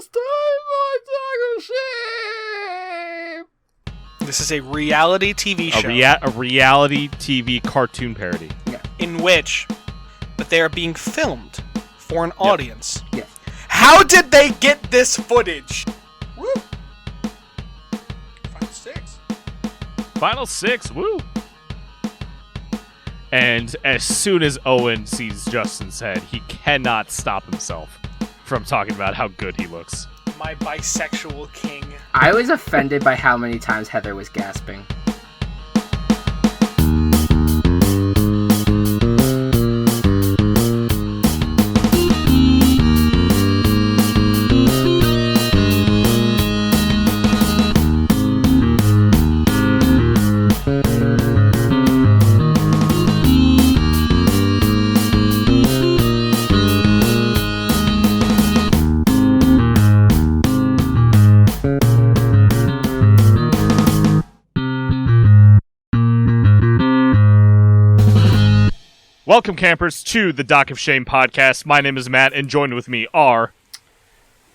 It's time for Talk of Shame! This is a reality TV show. A reality TV cartoon parody. Yeah. In which they are being filmed for an audience. Yeah. How did they get this footage? Woo! Final six, woo! And as soon as Owen sees Justin's head, he cannot stop himself from talking about how good he looks. My bisexual king. I was offended by how many times Heather was gasping. Welcome, campers, to the Dock of Shame podcast. My name is Matt, and joined with me are...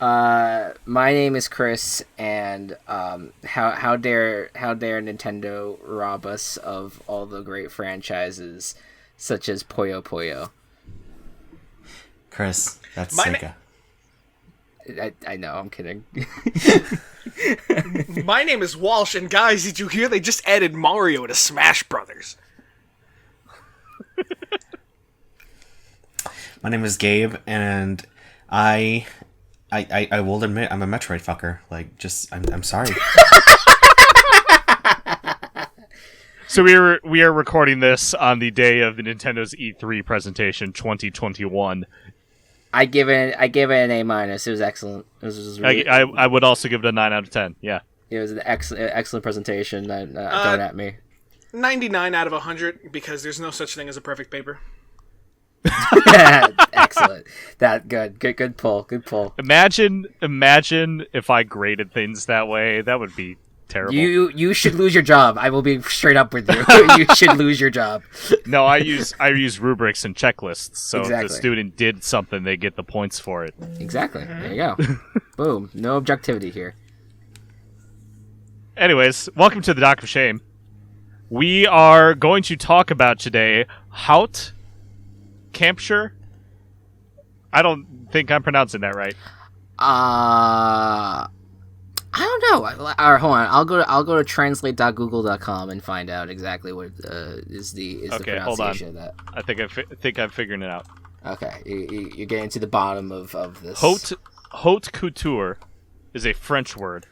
My name is Chris, and how dare Nintendo rob us of all the great franchises such as Puyo Puyo. Chris, that's My Sega. I know, I'm kidding. My name is Walsh, and guys, did you hear they just added Mario to Smash Brothers? My name is Gabe, and I will admit I'm a Metroid fucker. Like, just I'm sorry. So we are recording this on the day of the Nintendo's E3 presentation 2021. I give it an A-. It was excellent. It was really, I would also give it a 9 out of 10. Yeah. It was an excellent presentation. Don't at me. 99 out of 100, because there's no such thing as a perfect paper. Excellent. That good pull. Imagine if I graded things that way. That would be terrible. You should lose your job. I will be straight up with you. You should lose your job. No, I use rubrics and checklists. So Exactly. if the student did something, they get the points for it. Exactly. There you go. Boom. No objectivity here. Anyways, welcome to the Dock of Shame. We are going to talk about today Haute, Camp-ture. I don't think I'm pronouncing that right. I don't know. All right, hold on. I'll go to translate.google.com and find out exactly what is the Okay, hold on. pronunciation of that. I think I'm figuring it out. Okay, you're getting to the bottom of this. Haute couture is a French word.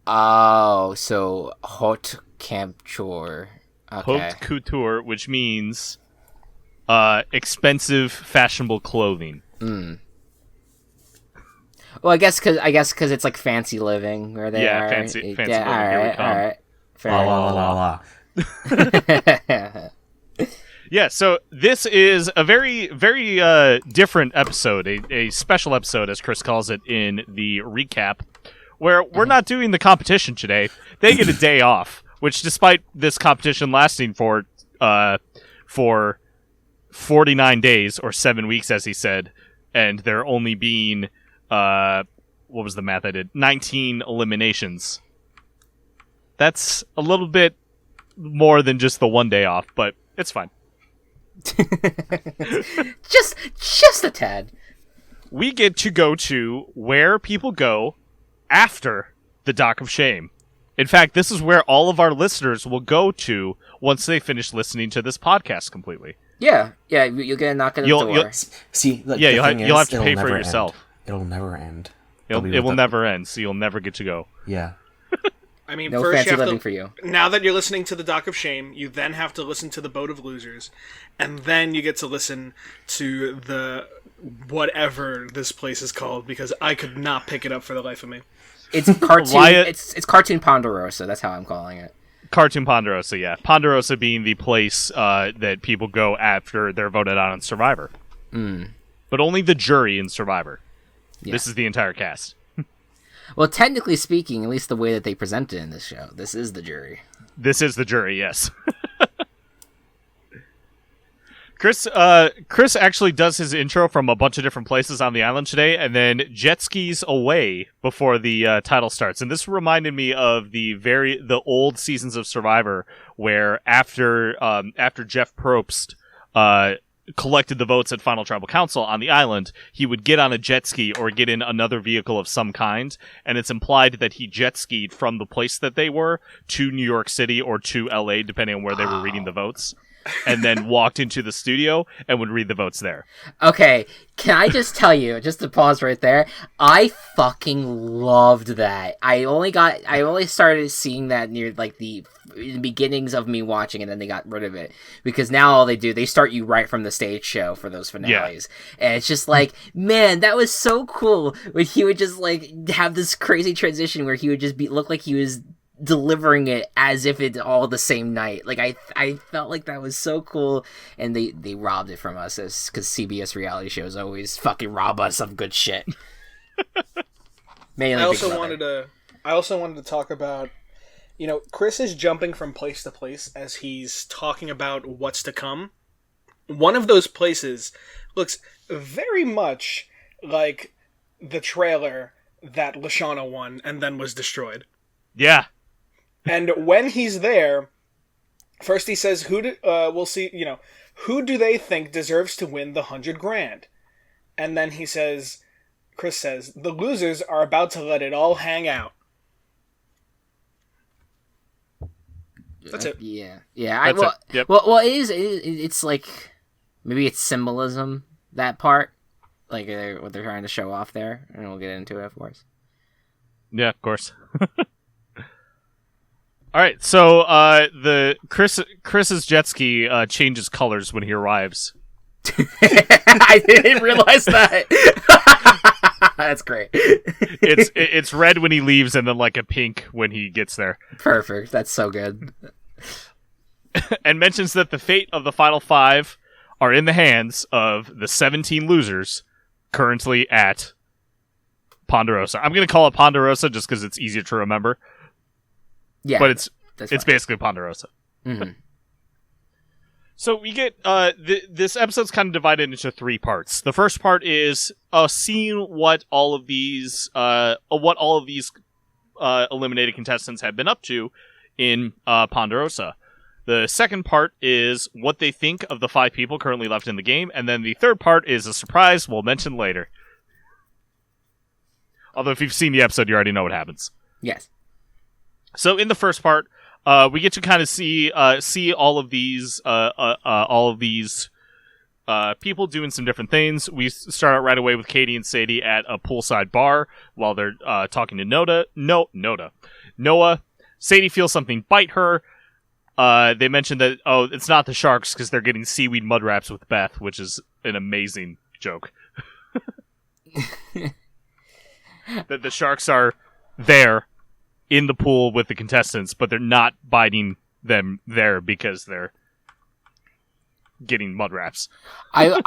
Oh, so haute Camp-ture. Okay. Haute couture, which means expensive, fashionable clothing. Well, I guess because it's like fancy living where they are. Fancy living. Yeah, Here we come. all right. Fair La. enough. Yeah, so this is a very, very different episode, a special episode, as Chris calls it in the recap, where we're not doing the competition today. They get a day off, which, despite this competition lasting for 49 days, or 7 weeks, as he said, and there only being, what was the math I did? 19 eliminations. That's a little bit more than just the 1 day off, but it's fine. just a tad. We get to go to where people go after the Dock of Shame. In fact, this is where all of our listeners will go to once they finish listening to this podcast completely. Yeah, you'll get a knock on the door. See, look, Yeah, the you'll have thing to is, pay for it yourself. It'll never end. It will never end, so you'll never get to go. Yeah. I mean, No first fancy you have living to, for you. now that you're listening to the Dock of Shame, you then have to listen to the Boat of Losers, and then you get to listen to the whatever this place is called, because I could not pick it up for the life of me. It's cartoon. It's cartoon Ponderosa. That's how I'm calling it. Cartoon Ponderosa, yeah. Ponderosa being the place that people go after they're voted out on Survivor. But only the jury in Survivor. Yeah. This is the entire cast. Well, technically speaking, at least the way that they present it in this show, this is the jury. This is the jury, yes. Chris actually does his intro from a bunch of different places on the island today, and then jet skis away before the title starts. And this reminded me of the old seasons of Survivor, where after Jeff Probst collected the votes at Final Tribal Council on the island, he would get on a jet ski or get in another vehicle of some kind, and it's implied that he jet skied from the place that they were to New York City or to LA, depending on where they were reading the votes, and then walked into the studio and would read the votes there. Okay, can I just tell you, just to pause right there, I fucking loved that. I only started seeing that near like the beginnings of me watching, and then they got rid of it because now all they start you right from the stage show for those finales. Yeah. And it's just like, man, that was so cool when he would just like have this crazy transition where he would just look like he was delivering it as if it's all the same night. Like I felt like that was so cool, and they robbed it from us because CBS reality shows always fucking rob us of good shit. I also wanted to talk about, Chris is jumping from place to place as he's talking about what's to come. One of those places looks very much like the trailer that Lashana won and then was destroyed. Yeah. And when he's there, first he says, who do they think deserves to win the $100,000? And then Chris says, the losers are about to let it all hang out. That's it. Yeah. Yep. Well, it's like, maybe it's symbolism, that part, like what they're trying to show off there, and we'll get into it, of course. Yeah, of course. All right, so Chris's jet ski changes colors when he arrives. I didn't realize that. That's great. It's red when he leaves, and then like a pink when he gets there. Perfect. That's so good. And mentions that the fate of the final 5 are in the hands of the 17 losers currently at Ponderosa. I'm going to call it Ponderosa just because it's easier to remember. Yeah, but it's basically Ponderosa. Mm-hmm. So we get this episode's kind of divided into 3 parts. The first part is seeing what all of these eliminated contestants have been up to in Ponderosa. The second part is what they think of the 5 people currently left in the game, and then the third part is a surprise we'll mention later. Although if you've seen the episode, you already know what happens. Yes. So in the first part, we get to kind of see all of these people doing some different things. We start out right away with Katie and Sadie at a poolside bar while they're talking to Noah. Sadie feels something bite her. They mentioned that it's not the sharks because they're getting seaweed mud wraps with Beth, which is an amazing joke. That the sharks are there in the pool with the contestants, but they're not biting them there because they're getting mud wraps. I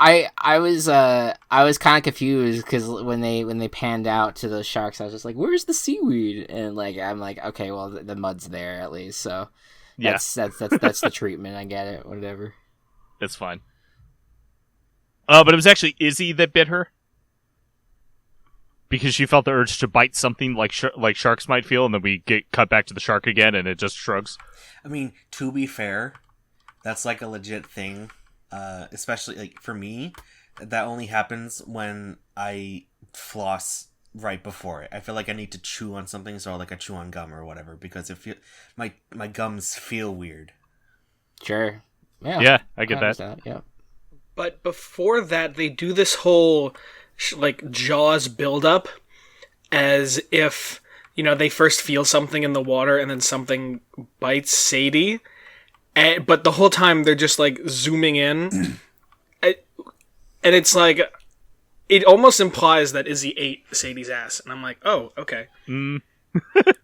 was kind of confused because when they panned out to the sharks, I was just like, "Where's the seaweed?" And like I'm like, "Okay, well the mud's there at least." So that's the treatment. I get it. Whatever. It's fine. But it was actually Izzy that bit her. Because she felt the urge to bite something like sharks might feel, and then we get cut back to the shark again, and it just shrugs. I mean, to be fair, that's like a legit thing. Especially like for me, that only happens when I floss right before it. I feel like I need to chew on something, so I chew on gum or whatever, because my gums feel weird. Sure. Yeah, I get that. Yeah. But before that, they do this whole Jaws build-up as if, they first feel something in the water and then something bites Sadie. But the whole time they're just zooming in. And it's it almost implies that Izzy ate Sadie's ass. And I'm like, oh, okay.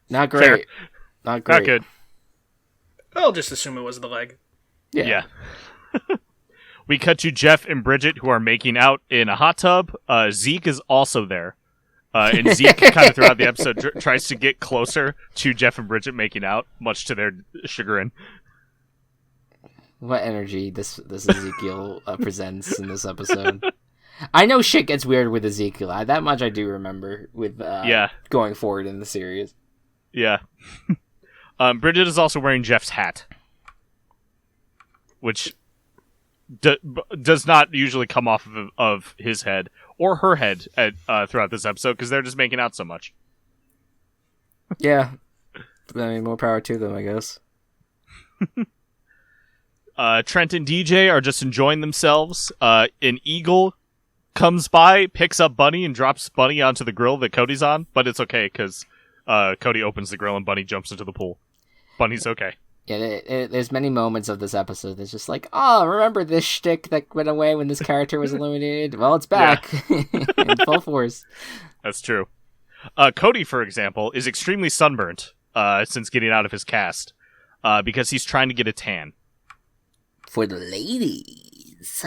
Not great. Fair. Not great. Not good. I'll just assume it was the leg. Yeah. We cut to Jeff and Bridget, who are making out in a hot tub. Zeke is also there. And Zeke, kind of throughout the episode, tries to get closer to Jeff and Bridget making out, much to their chagrin. What energy this Ezekiel presents in this episode. I know shit gets weird with Ezekiel. That much I do remember with going forward in the series. Yeah. Bridget is also wearing Jeff's hat, which does not usually come off of his head or her head throughout this episode because they're just making out so much. Yeah. I mean, more power to them, I guess. Trent and DJ are just enjoying themselves. An eagle comes by, picks up Bunny, and drops Bunny onto the grill that Cody's on, but it's okay because Cody opens the grill and Bunny jumps into the pool. Bunny's okay. Yeah, there's many moments of this episode that's just like, oh, remember this shtick that went away when this character was eliminated? Well, it's back in full force. That's true. Cody, for example, is extremely sunburnt since getting out of his cast because he's trying to get a tan. For the ladies.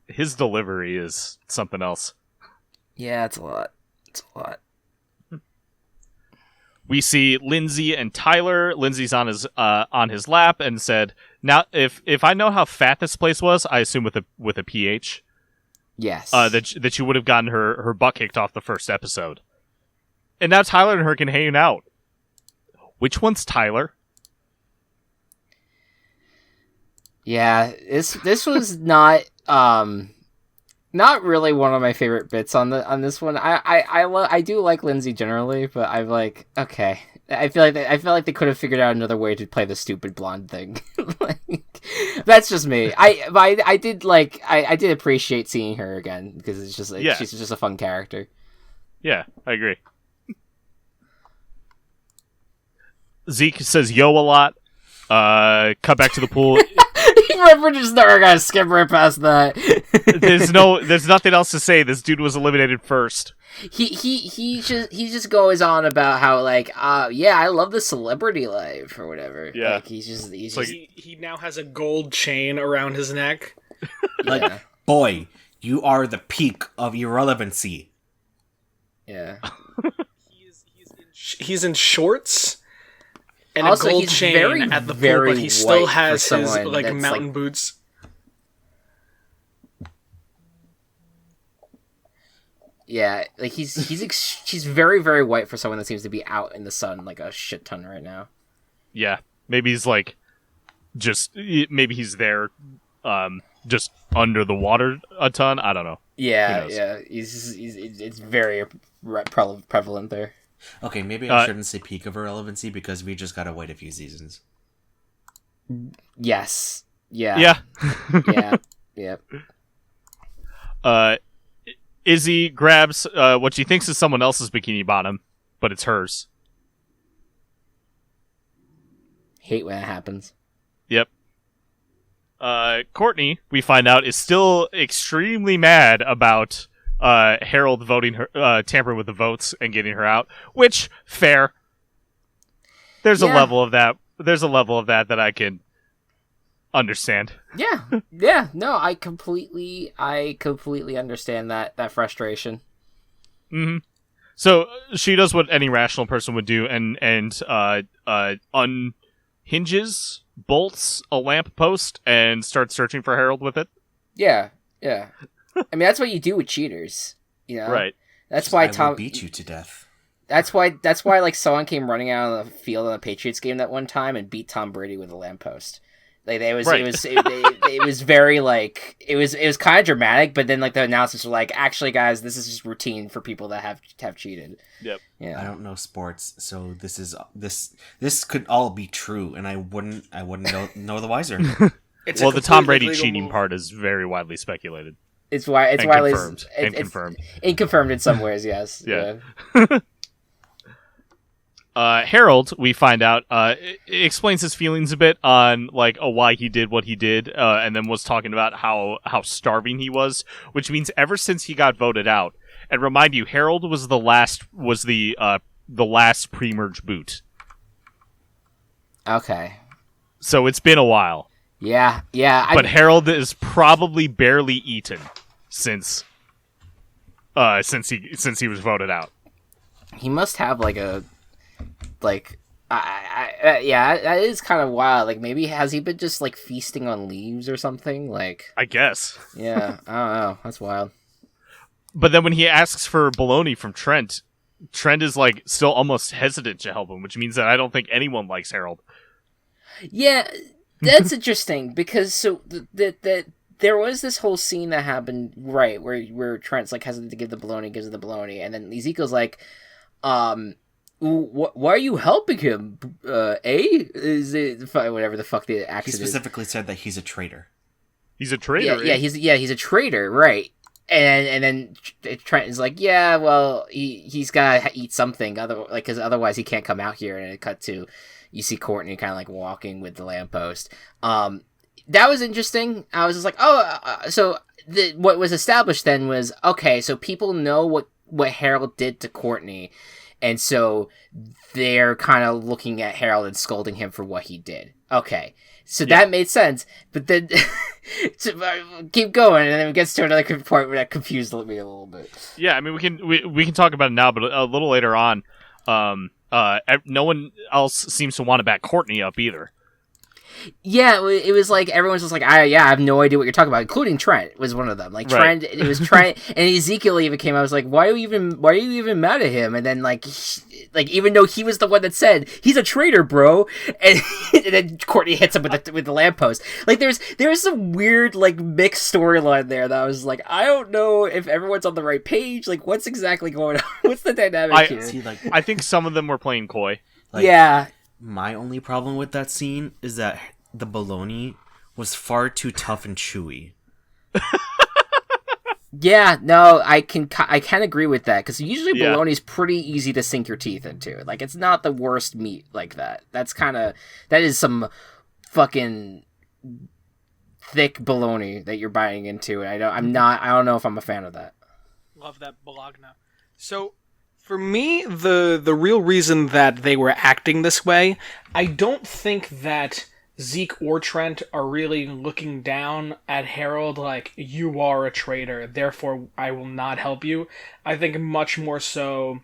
His delivery is something else. Yeah, it's a lot. We see Lindsay and Tyler. Lindsay's on his lap and said, "Now, if I know how fat this place was, I assume with a PH, yes, that she would have gotten her butt kicked off the first episode. And now Tyler and her can hang out. Which one's Tyler?" Yeah, this was not really one of my favorite bits on this one. I do like Lindsay generally, but I'm like, okay. I feel like they could have figured out another way to play the stupid blonde thing. That's just me. I did appreciate seeing her again because it's just like she's just a fun character. Yeah, I agree. Zeke says yo a lot. Cut back to the pool. We're just never gonna skip right past that. There's nothing else to say. This dude was eliminated first. He just goes on about how like I love the celebrity life or whatever. Yeah, like he now has a gold chain around his neck. Like, boy, you are the peak of irrelevancy. Yeah. He's in shorts. And also, a gold chain at the pool, but he still has his like mountain boots. Yeah, like he's very, very white for someone that seems to be out in the sun like a shit ton right now. Yeah, maybe he's like maybe he's there, just under the water a ton. I don't know. Yeah, it's very prevalent there. Okay, maybe I shouldn't say peak of irrelevancy because we just gotta wait a few seasons. Yes. Yeah. Yeah. Yeah. Izzy grabs what she thinks is someone else's bikini bottom, but it's hers. Hate when it happens. Yep. Courtney, we find out, is still extremely mad about Harold voting her, tampering with the votes and getting her out. Which, fair. There's a level of that. There's a level of that I can understand. Yeah. No, I completely understand that frustration. Mm-hmm. So she does what any rational person would do, and unhinges, bolts a lamp post, and starts searching for Harold with it. Yeah. I mean, that's what you do with cheaters, you know. Right. That's why Tom will beat you to death. That's why like someone came running out of the field on a Patriots game that one time and beat Tom Brady with a lamppost. Like it was very like it was kind of dramatic, but then like the announcers were like, actually, guys, this is just routine for people that have cheated. Yep. Yeah. I don't know sports, so this could all be true, and I wouldn't know the wiser. Well, the Tom Brady cheating part is very widely speculated. It's widely confirmed. Confirmed. Inconfirmed in some ways, yes. Yeah. Harold, we find out, explains his feelings a bit on like why he did what he did, and then was talking about how starving he was, which means ever since he got voted out. And remind you, Harold was the last pre-merge boot. Okay. So it's been a while. Yeah. But Harold is probably barely eaten since he was voted out. He must have like Yeah, that is kind of wild. Like, maybe has he been just like feasting on leaves or something? Like, I guess. yeah, I don't know. That's wild. But then when he asks for bologna from Trent, Trent is like still almost hesitant to help him, which means that I don't think anyone likes Harold. Yeah, that's interesting because so there was this whole scene that happened right where Trent's like hesitant to give the bologna, gives the bologna, and then Ezekiel's like, why are you helping him? Is it whatever the fuck the accent He is? specifically said that he's a traitor. He's a traitor. He's a traitor, right? And then Trent is like, yeah, well, he's gotta eat something, because otherwise he can't come out here. And it cut to, you see Courtney kind of like walking with the lamppost. That was interesting. I was just like, so what was established then was, okay, so people know what Harold did to Courtney, and so they're kind of looking at Harold and scolding him for what he did. Okay. So that made sense, but then keep going, and then it gets to another point where that confused me a little bit. Yeah, I mean we can talk about it now, but a little later on, no one else seems to want to back Courtney up either. Yeah, it was like everyone's just like, I have no idea what you're talking about, including Trent was one of them. Like right. Trent, it was Trent, and Ezekiel even came. I was like, why are you even mad at him? And then like even though he was the one that said he's a traitor, bro, and then Courtney hits him with the lamppost. Like there's some weird like mixed storyline there that I was like, I don't know if everyone's on the right page. Like what's exactly going on? What's the dynamic here? See, like, I think some of them were playing coy. Like, yeah. My only problem with that scene is that the bologna was far too tough and chewy. Yeah, no, I can agree with that, because usually bologna's pretty easy to sink your teeth into. Like, it's not the worst meat like that. That is some fucking thick bologna that you're biting into, and I don't know if I'm a fan of that. Love that bologna. So, for me, the real reason that they were acting this way, I don't think that Zeke or Trent are really looking down at Harold like, you are a traitor, therefore I will not help you. I think much more so,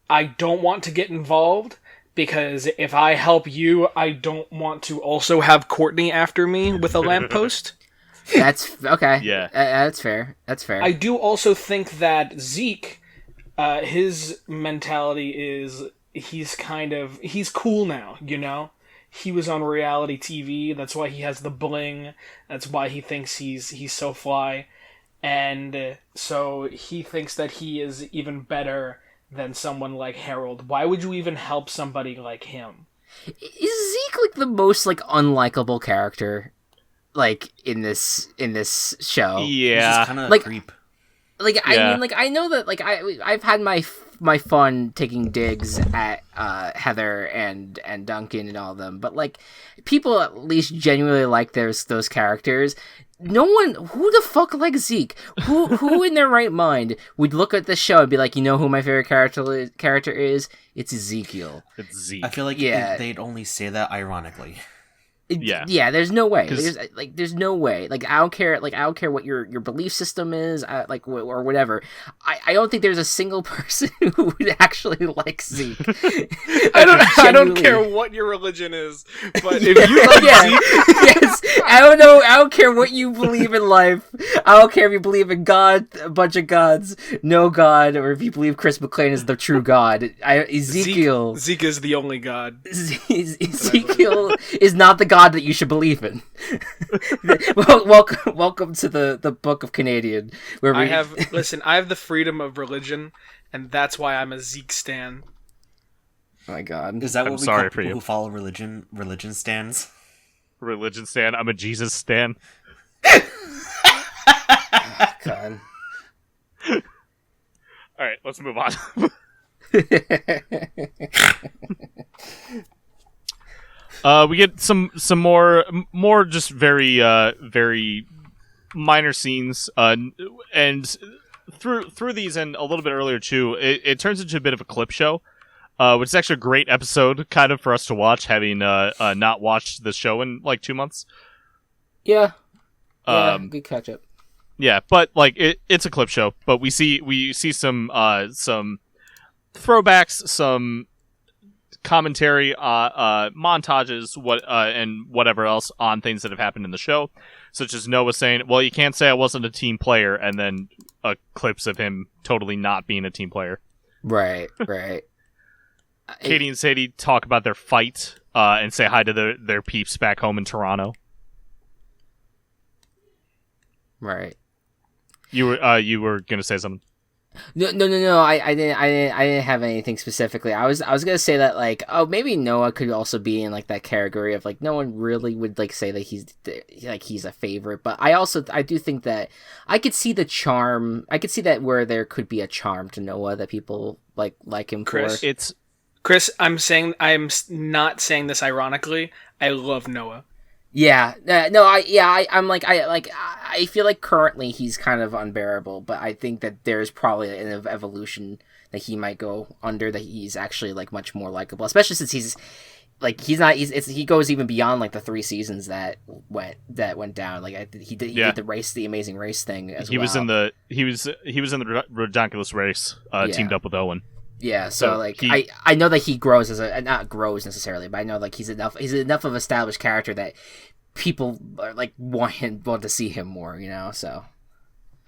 I don't want to get involved, because if I help you, I don't want to also have Courtney after me with a lamppost. That's okay. Yeah. That's fair. I do also think that Zeke, his mentality is he's cool now, you know? He was on reality TV, that's why he has the bling, that's why he thinks he's so fly, and so he thinks that he is even better than someone like Harold. Why would you even help somebody like him? Is Zeke like the most like unlikable character like in this show? Yeah. He's just kind of like, a creep. Like, Yeah. I mean, like, I know that, like, I've had my fun taking digs at Heather and Duncan and all of them, but, like, people at least genuinely like those characters. No one, who the fuck likes Zeke? Who in their right mind would look at the show and be like, you know who my favorite character is? It's Ezekiel. It's Zeke. I feel like they'd only say that ironically. Yeah, there's no way. There's no way. Like, I don't care what your belief system is, or whatever. I don't think there's a single person who would actually like Zeke. I don't care what your religion is, but if you like Zeke, yes, I don't know. I don't care what you believe in life. I don't care if you believe in God, a bunch of gods, no God, or if you believe Chris McClane is the true God. Ezekiel. Zeke is the only God. Ezekiel is not the God that you should believe in. Welcome to the Book of Canadian, where I have the freedom of religion, and that's why I'm a Zeke stan. Oh my God, is that what I'm we sorry call for people you. who follow religion stands? Religion stan. I'm a Jesus stan. God. All right, let's move on. We get some more just very very minor scenes, and through these and a little bit earlier too, it turns into a bit of a clip show, which is actually a great episode kind of for us to watch, having not watched the show in like 2 months. Yeah, good catch up. Yeah, but like it's a clip show, but we see some throwbacks, some commentary, montages, and whatever else on things that have happened in the show, such as Noah saying, "Well, you can't say I wasn't a team player," and then clips of him totally not being a team player. Right. Katie and Sadie talk about their fight and say hi to their peeps back home in Toronto. Right. You were gonna say something. No. I didn't have anything specifically. I was gonna say that like, oh, maybe Noah could also be in like that category of like no one really would like say that he's a favorite. But I do think that I could see the charm. I could see that where there could be a charm to Noah that people like him Chris, for. Chris, I'm not saying this ironically. I love Noah. Yeah, I feel like currently he's kind of unbearable, but I think that there's probably an evolution that he might go under that he's actually like much more likable, especially since he goes even beyond like the 3 seasons that went down. Like he did the Amazing Race thing as well. He was in the Redonkulous Race, teamed up with Owen. Yeah, so like I know that he grows not grows necessarily, but I know like he's enough of an established character that people are like want to see him more, you know. So,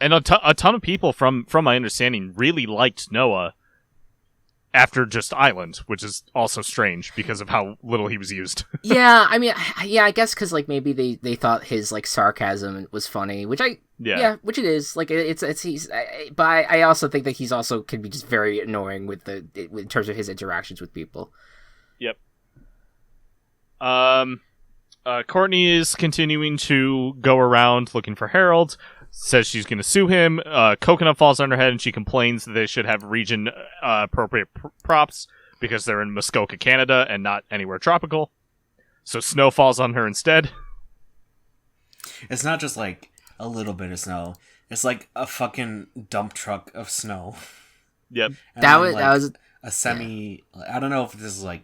and a ton of people from my understanding really liked Noah after just Island, which is also strange because of how little he was used. Yeah, I mean, I guess because like maybe they thought his like sarcasm was funny, which which it is. Like but I also think that he's also can be just very annoying in terms of his interactions with people. Yep. Courtney is continuing to go around looking for Harold. Says she's going to sue him. Coconut falls on her head, and she complains that they should have region appropriate props because they're in Muskoka, Canada, and not anywhere tropical. So snow falls on her instead. It's not just like a little bit of snow. It's like a fucking dump truck of snow. Yep. That was a semi. Yeah. I don't know if this is like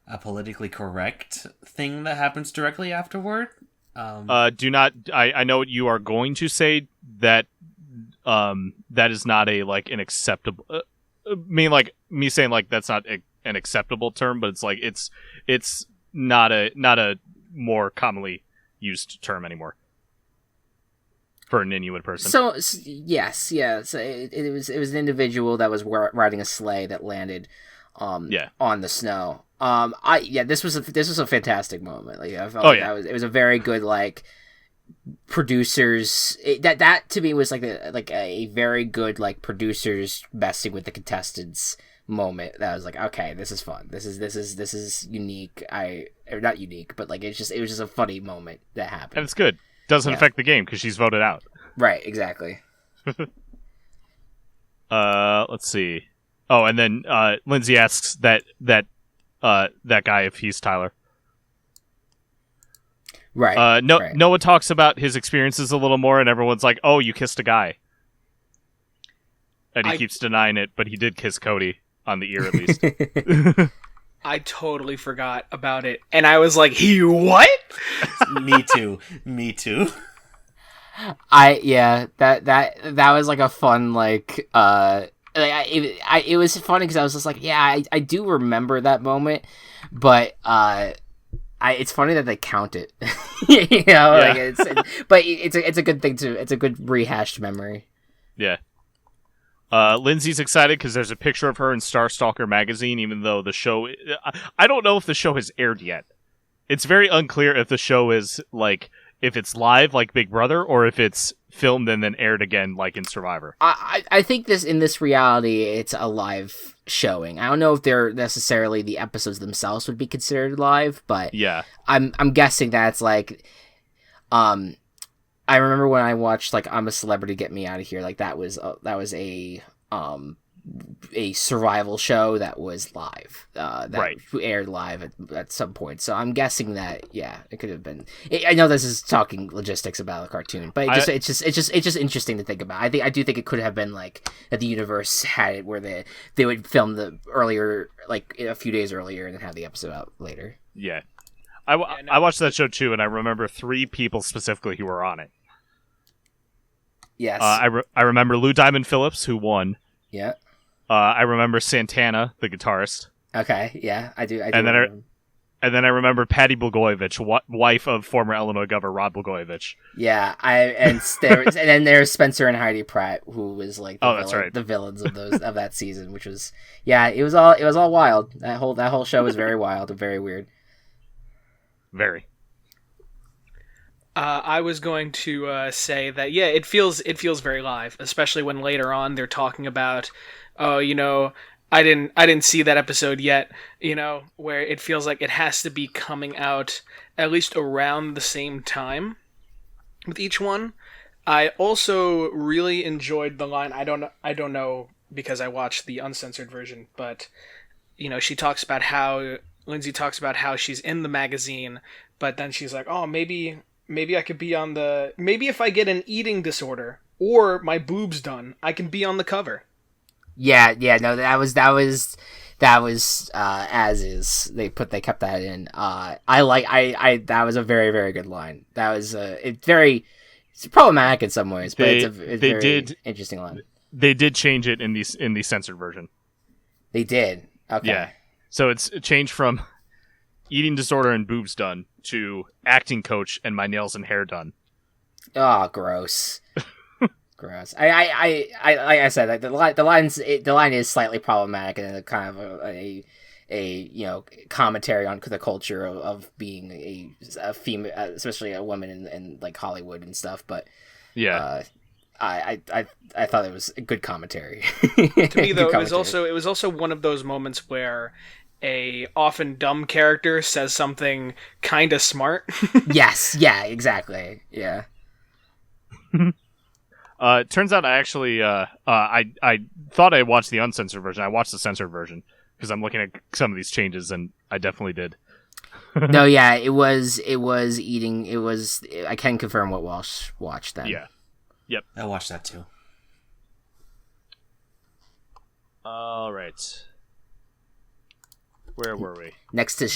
a politically correct thing that happens directly afterward. Do not. I know what you are going to say. That that is not an acceptable. Like me saying like that's not an acceptable term, but it's like it's not a more commonly used term anymore for an Inuit person. So yes. So it was an individual that was riding a sleigh that landed on the snow. This was a fantastic moment. Like I felt it was a very good like producers. That to me was like a very good like producers messing with the contestants moment. That was like, okay, this is fun. This is unique. Not unique, but like it was just a funny moment that happened. And it's good. Doesn't affect the game because she's voted out. Right. Exactly. Let's see. Oh, and then Lindsay asks that guy if he's Tyler. Right. Right. Noah talks about his experiences a little more, and everyone's like, "Oh, you kissed a guy," and he keeps denying it, but he did kiss Cody on the ear at least. I totally forgot about it, and I was like, "He what?" Me too. That was like a fun like it was funny because I was just like, I do remember that moment, but it's funny that they count it, you know. Yeah. But it's a good thing too. It's a good rehashed memory. Yeah. Lindsay's excited because there's a picture of her in Starstalker magazine, even though the show. I don't know if the show has aired yet. It's very unclear if the show is like if it's live like Big Brother or if it's filmed and then aired again like in Survivor. I think in this reality it's a live showing. I don't know if they're necessarily the episodes themselves would be considered live, but yeah, I'm guessing that's like I remember when I watched like I'm a Celebrity, Get Me Out of Here, like that was a survival show that was live, that aired live at some point. So I'm guessing that it could have been. I know this is talking logistics about a cartoon, but it's just interesting to think about. I do think it could have been like that the universe had it where they would film the earlier, like a few days earlier, and then have the episode out later. Yeah, I watched that show too, and I remember 3 people specifically who were on it. Yes, I remember Lou Diamond Phillips who won. Yeah. I remember Santana, the guitarist. Okay, yeah, I do. And then I remember Patty Blagojevich, wife of former Illinois Governor Rod Blagojevich. Yeah, and then there's Spencer and Heidi Pratt, who was like That's right. the villains of that season, which was it was all wild. That whole show was very wild and very weird. Very. I was going to say that it feels very live, especially when later on they're talking about, oh, I didn't see that episode yet, where it feels like it has to be coming out at least around the same time with each one. I also really enjoyed the line. I don't know because I watched the uncensored version, but Lindsay talks about how she's in the magazine, but then she's like, oh, maybe I could be on maybe if I get an eating disorder or my boobs done, I can be on the cover. Yeah, no, that was as is. They kept that in. That was a very, very good line. That was it's problematic in some ways, but it's a very interesting line. They did change it in the censored version. They did. Okay. Yeah. So it's changed from eating disorder and boobs done to acting coach and my nails and hair done. Oh, gross. Gross. I like I said, like the line is slightly problematic and kind of a commentary on the culture of being a female, especially a woman in like Hollywood and stuff. But yeah, I thought it was a good commentary. To me, though, it was also one of those moments where a often dumb character says something kind of smart. Yes. Yeah. Exactly. Yeah. It turns out I actually I thought I watched the uncensored version. I watched the censored version because I'm looking at some of these changes, and I definitely did. No, yeah, it was eating. It was. I can confirm what Walsh watched then. Yeah. Yep. I watched that too. All right. Where were we? Next to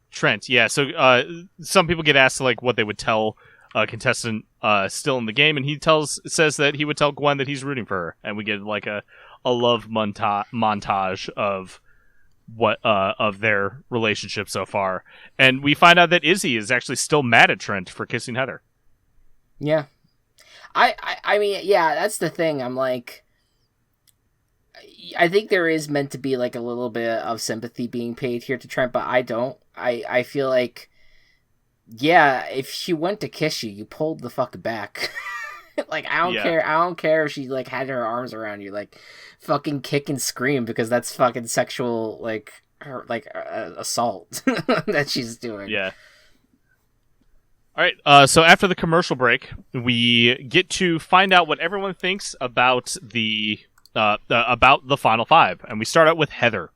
Trent. Yeah. So some people get asked like what they would tell a contestant still in the game, and he says that he would tell Gwen that he's rooting for her, and we get like a love montage of what of their relationship so far, and we find out that Izzy is actually still mad at Trent for kissing Heather. Yeah, I mean, yeah, that's the thing. I'm like, I think there is meant to be like a little bit of sympathy being paid here to Trent, but I don't. I feel like, yeah, if she went to kiss you, you pulled the fuck back. Like, I don't care. I don't care if she like had her arms around you, like fucking kick and scream, because that's fucking sexual, like assault that she's doing. Yeah. All right. So after the commercial break, we get to find out what everyone thinks about the final five, and we start out with Heather.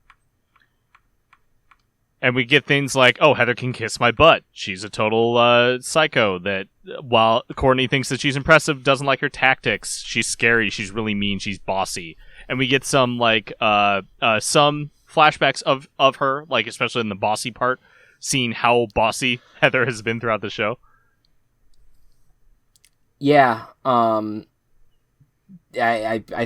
And we get things like, oh, Heather can kiss my butt. She's a total psycho that, while Courtney thinks that she's impressive, doesn't like her tactics. She's scary. She's really mean. She's bossy. And we get some, like, some flashbacks of her, like, especially in the bossy part, seeing how bossy Heather has been throughout the show. Yeah. I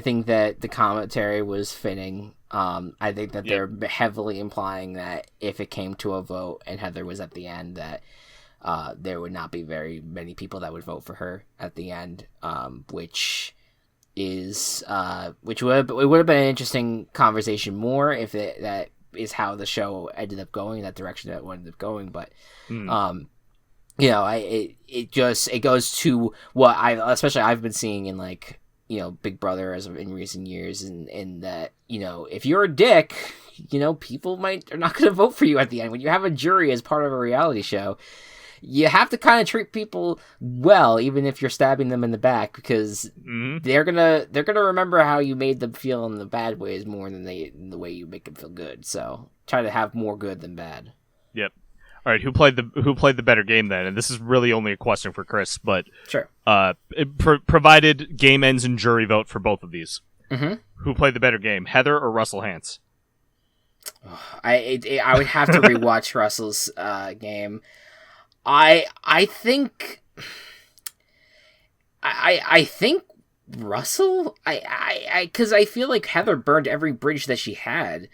think that the commentary was fitting. I think that they're heavily implying that if it came to a vote and Heather was at the end, that there would not be very many people that would vote for her at the end, which would have been an interesting conversation more if that is how the show ended up going, that direction that it ended up going. But it goes to what I've been seeing in, like, Big Brother in recent years, and that, if you're a dick, people are not going to vote for you at the end. When you have a jury as part of a reality show, you have to kind of treat people well, even if you're stabbing them in the back, because they're gonna remember how you made them feel in the bad ways more than the way you make them feel good. So try to have more good than bad. Yep. All right, who played the better game then? And this is really only a question for Chris, but sure. Provided game ends in jury vote for both of these. Mm-hmm. Who played the better game, Heather or Russell Hantz? I would have to rewatch Russell's game. I think Russell. Because I feel like Heather burned every bridge that she had.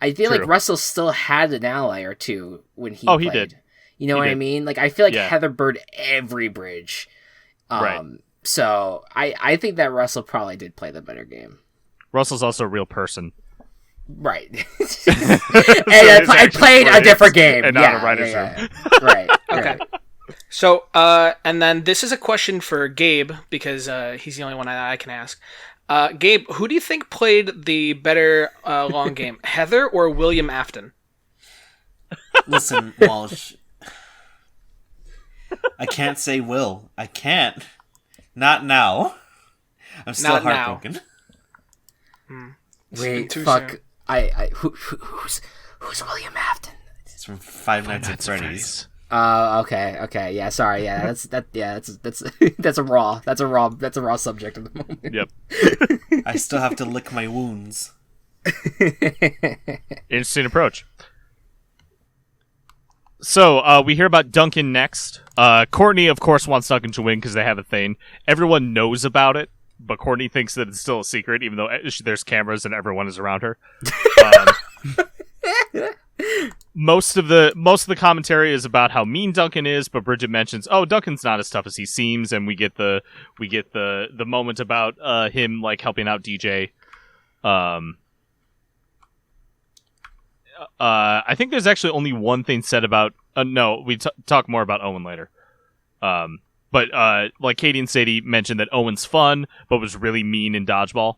I feel True. like Russell still had an ally or two when he Oh, played. he did. You know He what I did. mean? Like, I feel like Yeah. Heather burned every bridge. Right. So I think that Russell probably did play the better game. Russell's also a real person. Right. and his I actions played were a different his game. and not yeah, a writer's yeah. Right. Okay. Right. So, and then this is a question for Gabe, because he's the only one I can ask. Gabe, who do you think played the better long game, Heather or William Afton? Listen, Walsh. I can't say Will. I can't. Not now. I'm still Not now. heartbroken. Wait, Too fuck. soon. Who's William Afton? It's from Five Nights at Freddy's. Okay, yeah, sorry, yeah, that's that's a raw subject at the moment. Yep. I still have to lick my wounds. Interesting approach. So, we hear about Duncan next. Courtney, of course, wants Duncan to win because they have a thing. Everyone knows about it, but Courtney thinks that it's still a secret, even though there's cameras and everyone is around her. Most of the commentary is about how mean Duncan is, but Bridget mentions, "Oh, Duncan's not as tough as he seems," and we get the moment about him like helping out DJ. I think there's actually only one thing said about. No, we talk more about Owen later. But like Katie and Sadie mentioned that Owen's fun, but was really mean in dodgeball.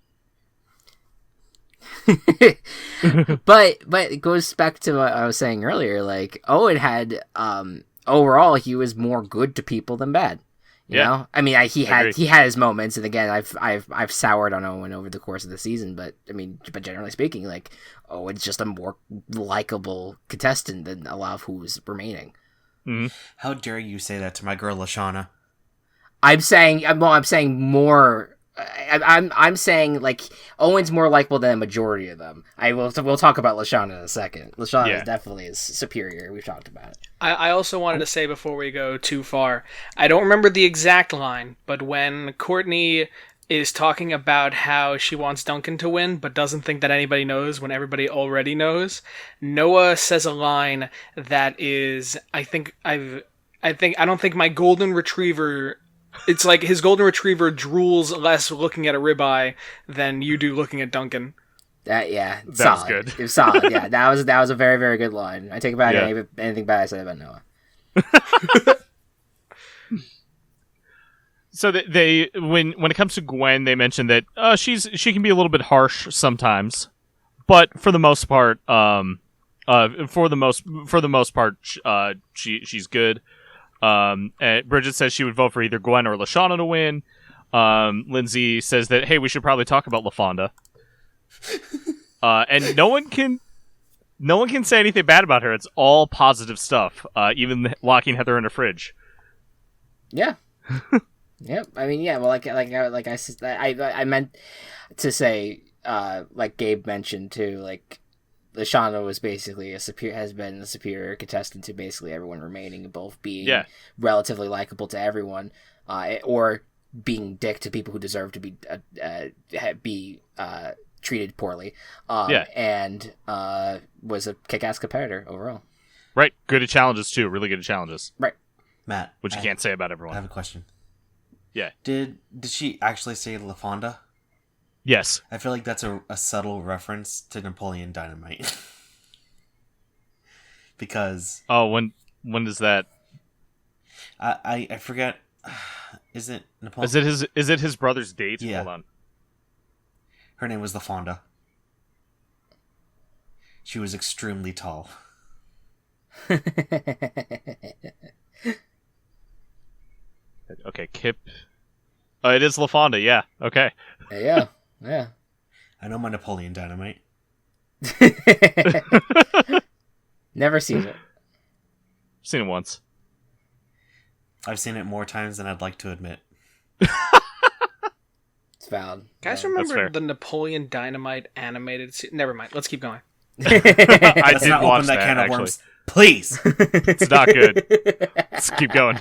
but it goes back to what I was saying earlier. Like, Owen had overall he was more good to people than bad. You know, I mean, he had his moments, and again, I've soured on Owen over the course of the season, but I mean, but generally speaking, like, Owen's just a more likable contestant than a lot of who's remaining. Mm-hmm. How dare you say that to my girl Lashana? I'm saying more. I'm saying like Owen's more likable than a majority of them. We'll talk about LaShawn in a second. LaShawn is definitely superior. We've talked about it. I also wanted to say before we go too far, I don't remember the exact line, but when Courtney is talking about how she wants Duncan to win, but doesn't think that anybody knows when everybody already knows, Noah says a line that is, I don't think my golden retriever. It's like his golden retriever drools less looking at a ribeye than you do looking at Duncan. That was solid. good. It was solid. Yeah, that was a very, very good line. I take back anything bad I said about Noah. So they when it comes to Gwen, they mention that she can be a little bit harsh sometimes, but for the most part, she's good. Bridget says she would vote for either Gwen or Lashana to win. Lindsay says that, hey, we should probably talk about LaFonda. And no one can say anything bad about her. It's all positive stuff. Even locking Heather in a fridge. Yeah. Yep. I mean, yeah. Well, I meant to say, like Gabe mentioned too, like, Lashana was basically has been a superior contestant to basically everyone remaining, both being relatively likable to everyone, or being dick to people who deserve to be treated poorly. And was a kick-ass competitor overall. Right. Good at challenges too. Really good at challenges. Right. Matt, Which you can't say about everyone. I have a question. Yeah. Did she actually say LaFonda? Yes. I feel like that's a subtle reference to Napoleon Dynamite. Because... Oh, when is that? I forget. Is it Napoleon? Is it his brother's date? Yeah. Hold on. Her name was LaFonda. She was extremely tall. Okay, Kip. It is LaFonda, yeah. Okay. Yeah. I know my Napoleon Dynamite. Never seen it. Seen it once. I've seen it more times than I'd like to admit. It's valid. Guys, remember the Napoleon Dynamite animated? Never mind. Let's keep going. I Let's did not watch open that can actually. of worms, please. It's not good. Let's keep going.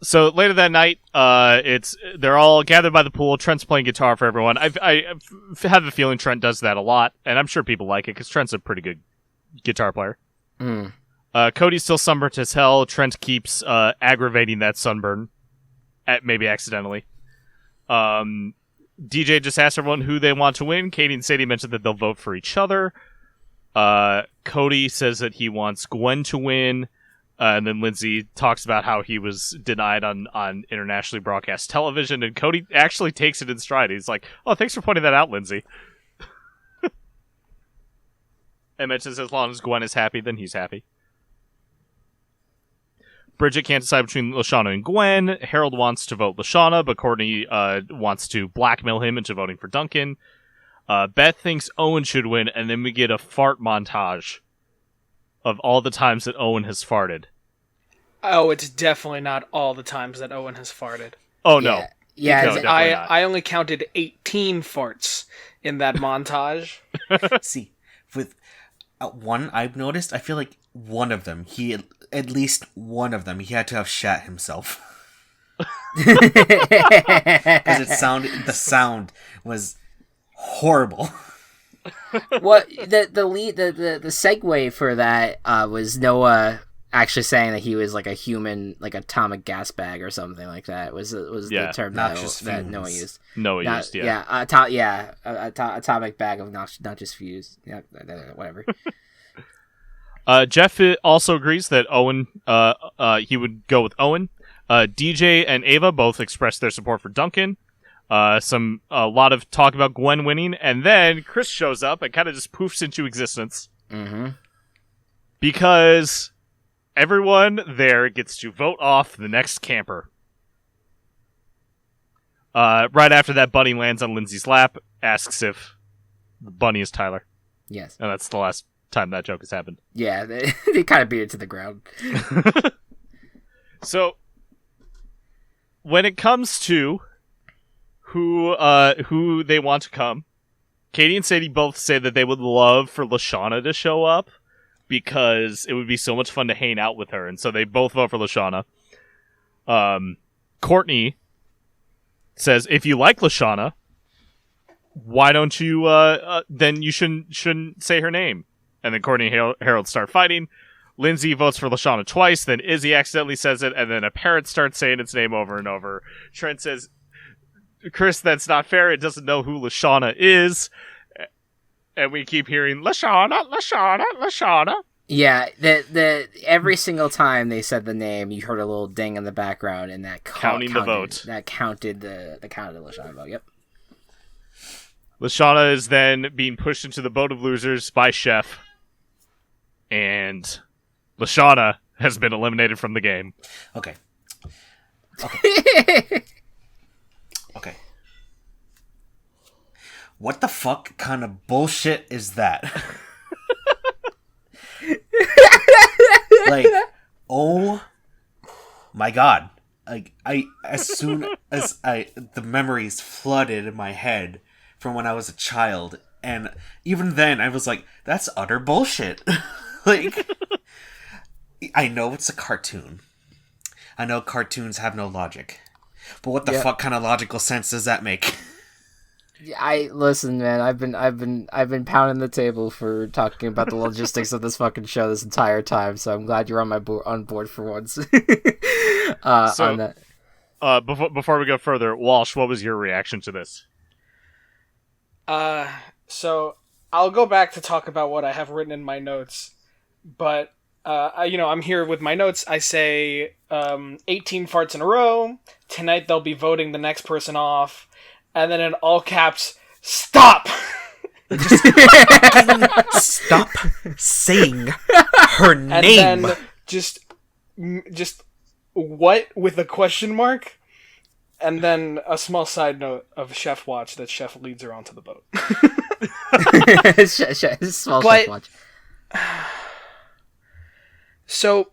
So later that night, they're all gathered by the pool. Trent's playing guitar for everyone. I have a feeling Trent does that a lot, and I'm sure people like it because Trent's a pretty good guitar player. Cody's still sunburnt as hell. Trent keeps aggravating that sunburn, maybe accidentally. DJ just asked everyone who they want to win. Katie and Sadie mentioned that they'll vote for each other. Cody says that he wants Gwen to win. And then Lindsay talks about how he was denied on internationally broadcast television. And Cody actually takes it in stride. He's like, oh, thanks for pointing that out, Lindsay. And mentions as long as Gwen is happy, then he's happy. Bridget can't decide between Lashana and Gwen. Harold wants to vote Lashana, but Courtney wants to blackmail him into voting for Duncan. Beth thinks Owen should win, and then we get a fart montage of all the times that Owen has farted. Oh, it's definitely not all the times that Owen has farted. Oh, no. Yeah, No, definitely not. I only counted 18 farts in that montage. See, with one I've noticed, I feel like one of them, at least one of them, he had to have shat himself. Because the sound was horrible. What the segue for that was Noah actually saying that he was like a human, like atomic gas bag or something like that. Was the term that Noah used? Noah used, yeah. Atomic bag of not just fuse. Yeah, whatever. Jeff also agrees that Owen, he would go with Owen. DJ and Ava both expressed their support for Duncan. A lot of talk about Gwen winning, and then Chris shows up and kind of just poofs into existence. Mm-hmm. Because everyone there gets to vote off the next camper. Right after that, Bunny lands on Lindsay's lap, asks if the bunny is Tyler. Yes. And that's the last time that joke has happened. Yeah, they kind of beat it to the ground. So, when it comes to who they want to come, Katie and Sadie both say that they would love for Lashana to show up because it would be so much fun to hang out with her, and so they both vote for Lashana. Courtney says, if you like Lashana, why don't you, then you shouldn't say her name. And then Courtney and Harold start fighting. Lindsay votes for Lashana twice, then Izzy accidentally says it, and then a parrot starts saying its name over and over. Trent says, Chris, that's not fair. It doesn't know who Lashana is. And we keep hearing, Lashana, Lashana, Lashana. Yeah, the every single time they said the name, you heard a little ding in the background, and that counted the vote. That counted the Lashana vote. Yep. Lashana is then being pushed into the boat of losers by Chef, and Lashana has been eliminated from the game. Okay. What the fuck kind of bullshit is that? Like, oh my god. Like, as soon as the memories flooded in my head from when I was a child, and even then I was like, that's utter bullshit. Like, I know it's a cartoon. I know cartoons have no logic. But what the fuck kind of logical sense does that make? Listen, man. I've been pounding the table for talking about the logistics of this fucking show this entire time. So I'm glad you're on board for once. On that. Before we go further, Walsh, what was your reaction to this? So I'll go back to talk about what I have written in my notes, but I'm here with my notes. I say 18 farts in a row. Tonight they'll be voting the next person off. And then in all caps, stop! Just stop saying her name. And then just what with a question mark? And then a small side note of Chef Watch that Chef leads her onto the boat. Small Chef Watch. So,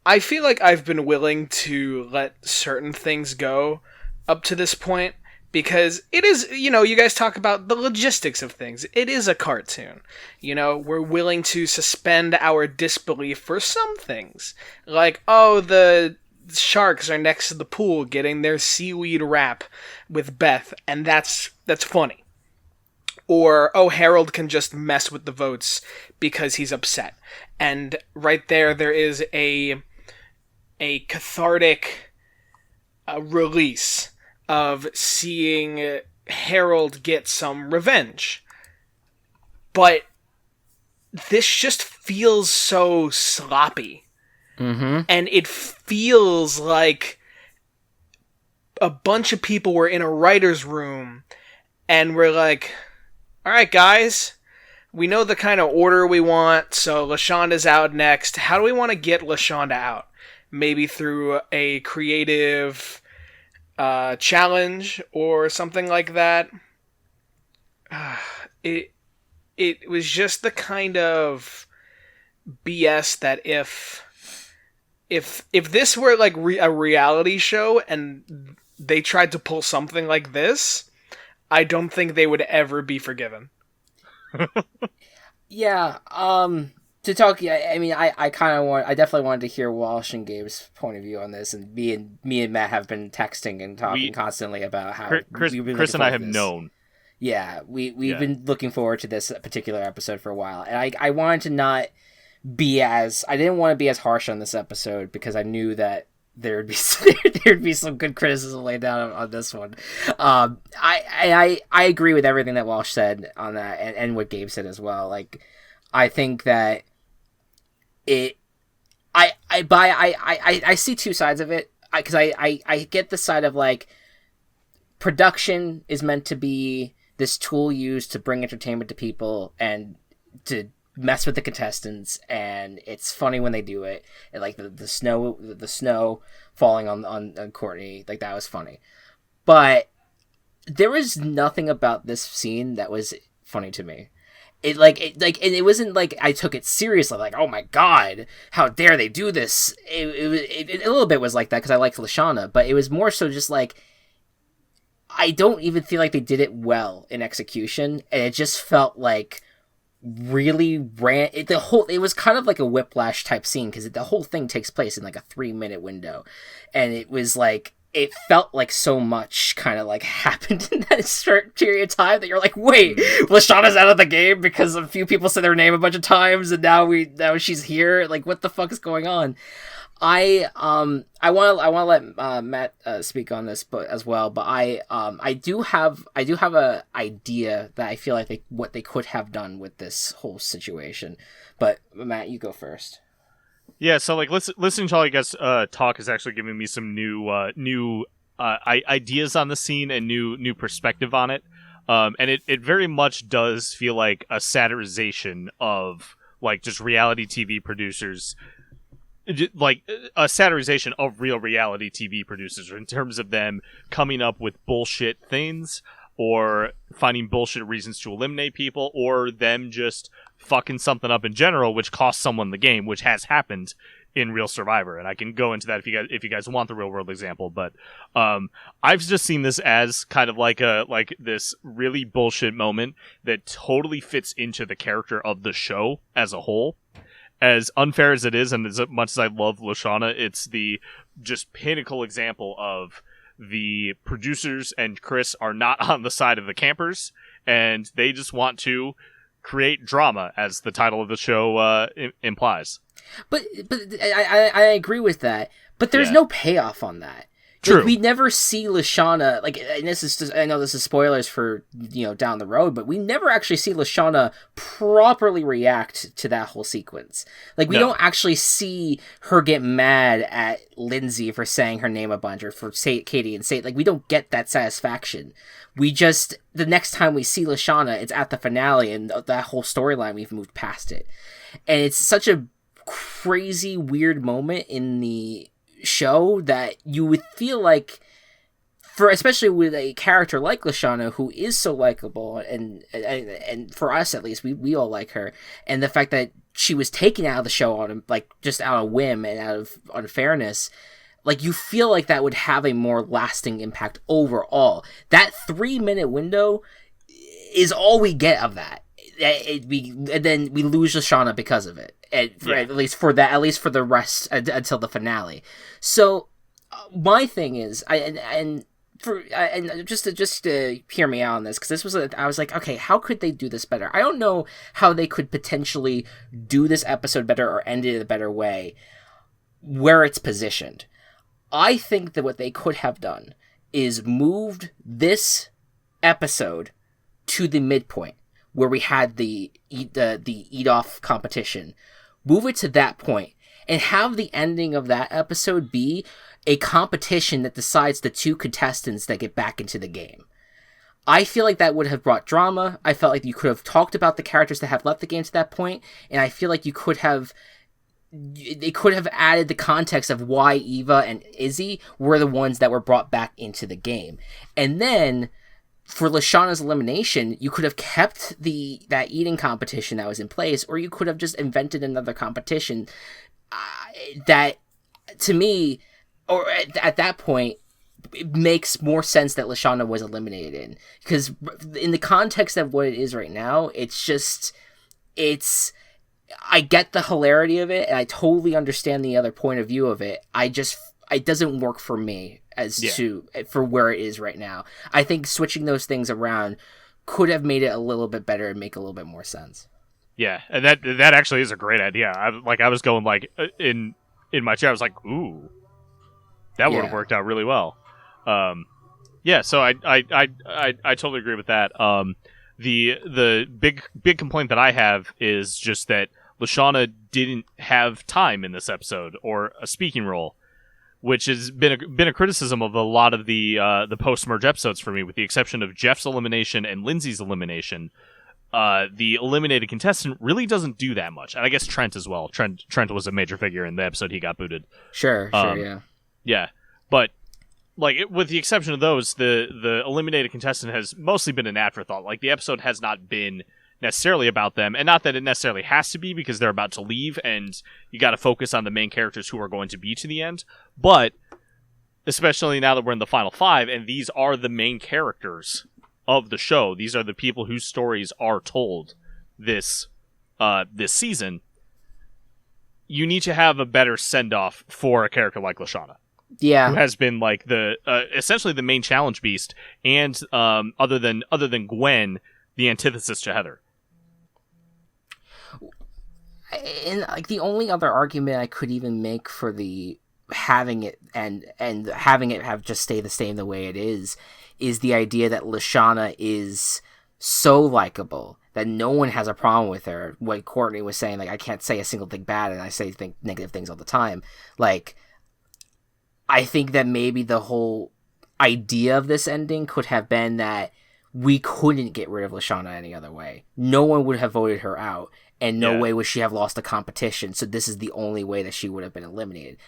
I feel like I've been willing to let certain things go up to this point. Because it is, you guys talk about the logistics of things. It is a cartoon. We're willing to suspend our disbelief for some things. Like, the sharks are next to the pool getting their seaweed wrap with Beth, and that's funny. Or, oh, Harold can just mess with the votes because he's upset. And right there is a cathartic release of seeing Harold get some revenge. But this just feels so sloppy. Mm-hmm. And it feels like a bunch of people were in a writer's room and we're like, all right, guys, we know the kind of order we want, so LaShonda's out next. How do we want to get LaShonda out? Maybe through a creative challenge or something like that. It was just the kind of BS that if this were like a reality show and they tried to pull something like this, I don't think they would ever be forgiven. Yeah, to talk, I mean, I definitely wanted to hear Walsh and Gabe's point of view on this, and me and Matt have been texting and talking constantly about how Chris and I have known. Yeah, we've been looking forward to this particular episode for a while, and I wanted to not I didn't want to be as harsh on this episode because I knew that there'd be some good criticism laid down on this one. I agree with everything that Walsh said on that, and what Gabe said as well. Like, I think that I see two sides of it, because I get the side of like, production is meant to be this tool used to bring entertainment to people and to mess with the contestants, and it's funny when they do it. And like the snow falling on Courtney, like that was funny. But there was nothing about this scene that was funny to me. And it wasn't like I took it seriously, like, oh my god, how dare they do this. It a little bit was like that because I liked LaShawna, but it was more so just like, I don't even feel like they did it well in execution, and it just felt like really it was kind of like a whiplash type scene, because the whole thing takes place in like a 3-minute window, and it was like, it felt like so much kind of like happened in that short period of time that you're like, wait, LaShawna's out of the game because a few people said her name a bunch of times, and now she's here. Like, what the fuck is going on? I want to let Matt speak on this, but as well. But I do have a idea that I feel like what they could have done with this whole situation. But Matt, you go first. Yeah, so like listening to all you guys talk is actually giving me some new ideas on the scene and new perspective on it. And it very much does feel like a satirization of like just reality TV producers. Like a satirization of real reality TV producers in terms of them coming up with bullshit things or finding bullshit reasons to eliminate people, or them just fucking something up in general, which costs someone the game, which has happened in Real Survivor. And I can go into that if you guys want the real world example, but I've just seen this as kind of like this really bullshit moment that totally fits into the character of the show as a whole. As unfair as it is, and as much as I love LaShawna, it's the just pinnacle example of the producers and Chris are not on the side of the campers, and they just want to create drama, as the title of the show implies. But I agree with that. But there's no payoff on that. True. Like, we never see LaShawna, like, and this is just, I know this is spoilers for, down the road, but we never actually see LaShawna properly react to that whole sequence. Like, we don't actually see her get mad at Lindsay for saying her name a bunch, or for Katie and say, like, we don't get that satisfaction. We just, the next time we see LaShawna, it's at the finale, and that whole storyline, we've moved past it. And it's such a crazy, weird moment in the show that you would feel like, especially with a character like LaShawna, who is so likable, and for us at least, we all like her, and the fact that she was taken out of the show on like just out of whim and out of unfairness, like, you feel like that would have a more lasting impact overall. That 3-minute window is all we get of that. And then we lose LaShawna because of it. At least for the rest until the finale. So my thing is, and just to hear me out on this, because this was I was like, okay, how could they do this better? I don't know how they could potentially do this episode better or end it in a better way where it's positioned. I think that what they could have done is moved this episode to the midpoint where we had the eat off competition. Move it to that point and have the ending of that episode be a competition that decides the two contestants that get back into the game. I feel like that would have brought drama. I felt like you could have talked about the characters that have left the game to that point, and I feel like they could have added the context of why Eva and Izzy were the ones that were brought back into the game. And then for Lashana's elimination, you could have kept that eating competition that was in place, or you could have just invented another competition that, to me, or at that point, it makes more sense that Lashana was eliminated in. Because in the context of what it is right now, I get the hilarity of it, and I totally understand the other point of view of it. It doesn't work for me for where it is right now. I think switching those things around could have made it a little bit better and make a little bit more sense. Yeah, and that actually is a great idea. I was going in my chair. I was like, ooh, that would have worked out really well. So I totally agree with that. The big complaint that I have is just that Lashana didn't have time in this episode or a speaking role, which has been a criticism of a lot of the post-merge episodes for me, with the exception of Jeff's elimination and Lindsay's elimination. The eliminated contestant really doesn't do that much, and I guess Trent as well. Trent was a major figure in the episode he got booted. Sure, yeah. Yeah, but with the exception of those, the eliminated contestant has mostly been an afterthought. Like, the episode has not been necessarily about them, and not that it necessarily has to be, because they're about to leave, and you got to focus on the main characters who are going to be to the end. But especially now that we're in the final 5, and these are the main characters of the show, these are the people whose stories are told this season, you need to have a better send-off for a character like Lashana. Yeah, who has been essentially the main challenge beast, and other than Gwen, the antithesis to Heather. And the only other argument I could even make for the having it and having it have just stay the same the way it is the idea that Lashana is so likable that no one has a problem with her. What Courtney was saying, I can't say a single thing bad, and I say negative things all the time. I think that maybe the whole idea of this ending could have been that we couldn't get rid of Lashana any other way. No one would have voted her out, and no way would she have lost the competition, so this is the only way that she would have been eliminated.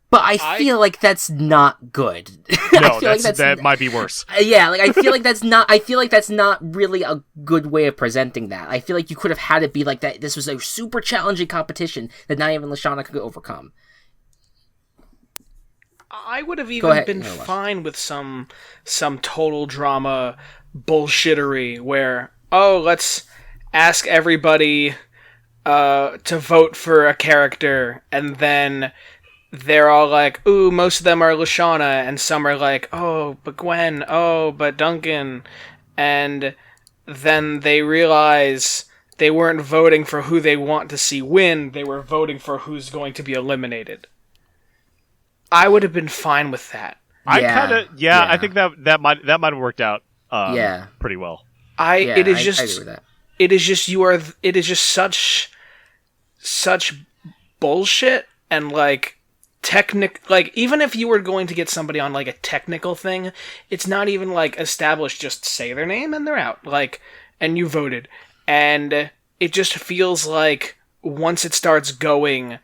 But I feel like that's not good. No, that might be worse. Yeah, I feel like that's not. I feel like that's not really a good way of presenting that. I feel like you could have had it be like that. This was a super challenging competition that not even Lashana could overcome. I would have even been fine with some total drama bullshittery where, let's ask everybody to vote for a character, and then they're all like, ooh, most of them are Lashana, and some are like, oh, but Gwen, oh, but Duncan, and then they realize they weren't voting for who they want to see win, they were voting for who's going to be eliminated. I would have been fine with that. I think that might have worked out pretty well. I agree with that. It is just such bullshit, and even if you were going to get somebody on a technical thing, it's not even established, just say their name and they're out, and you voted, and it just feels like once it starts going,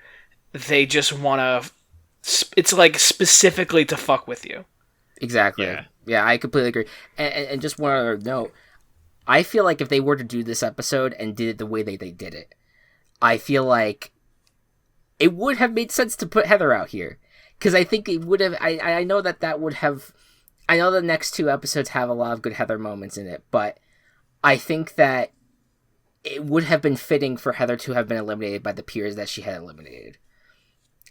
they just want to. It's specifically to fuck with you. Exactly. Yeah, I completely agree. And just one other note, I feel like if they were to do this episode and did it the way they did it, I feel like it would have made sense to put Heather out here. Because I think it would have... I know that would have... I know the next 2 episodes have a lot of good Heather moments in it, but I think that it would have been fitting for Heather to have been eliminated by the peers that she had eliminated.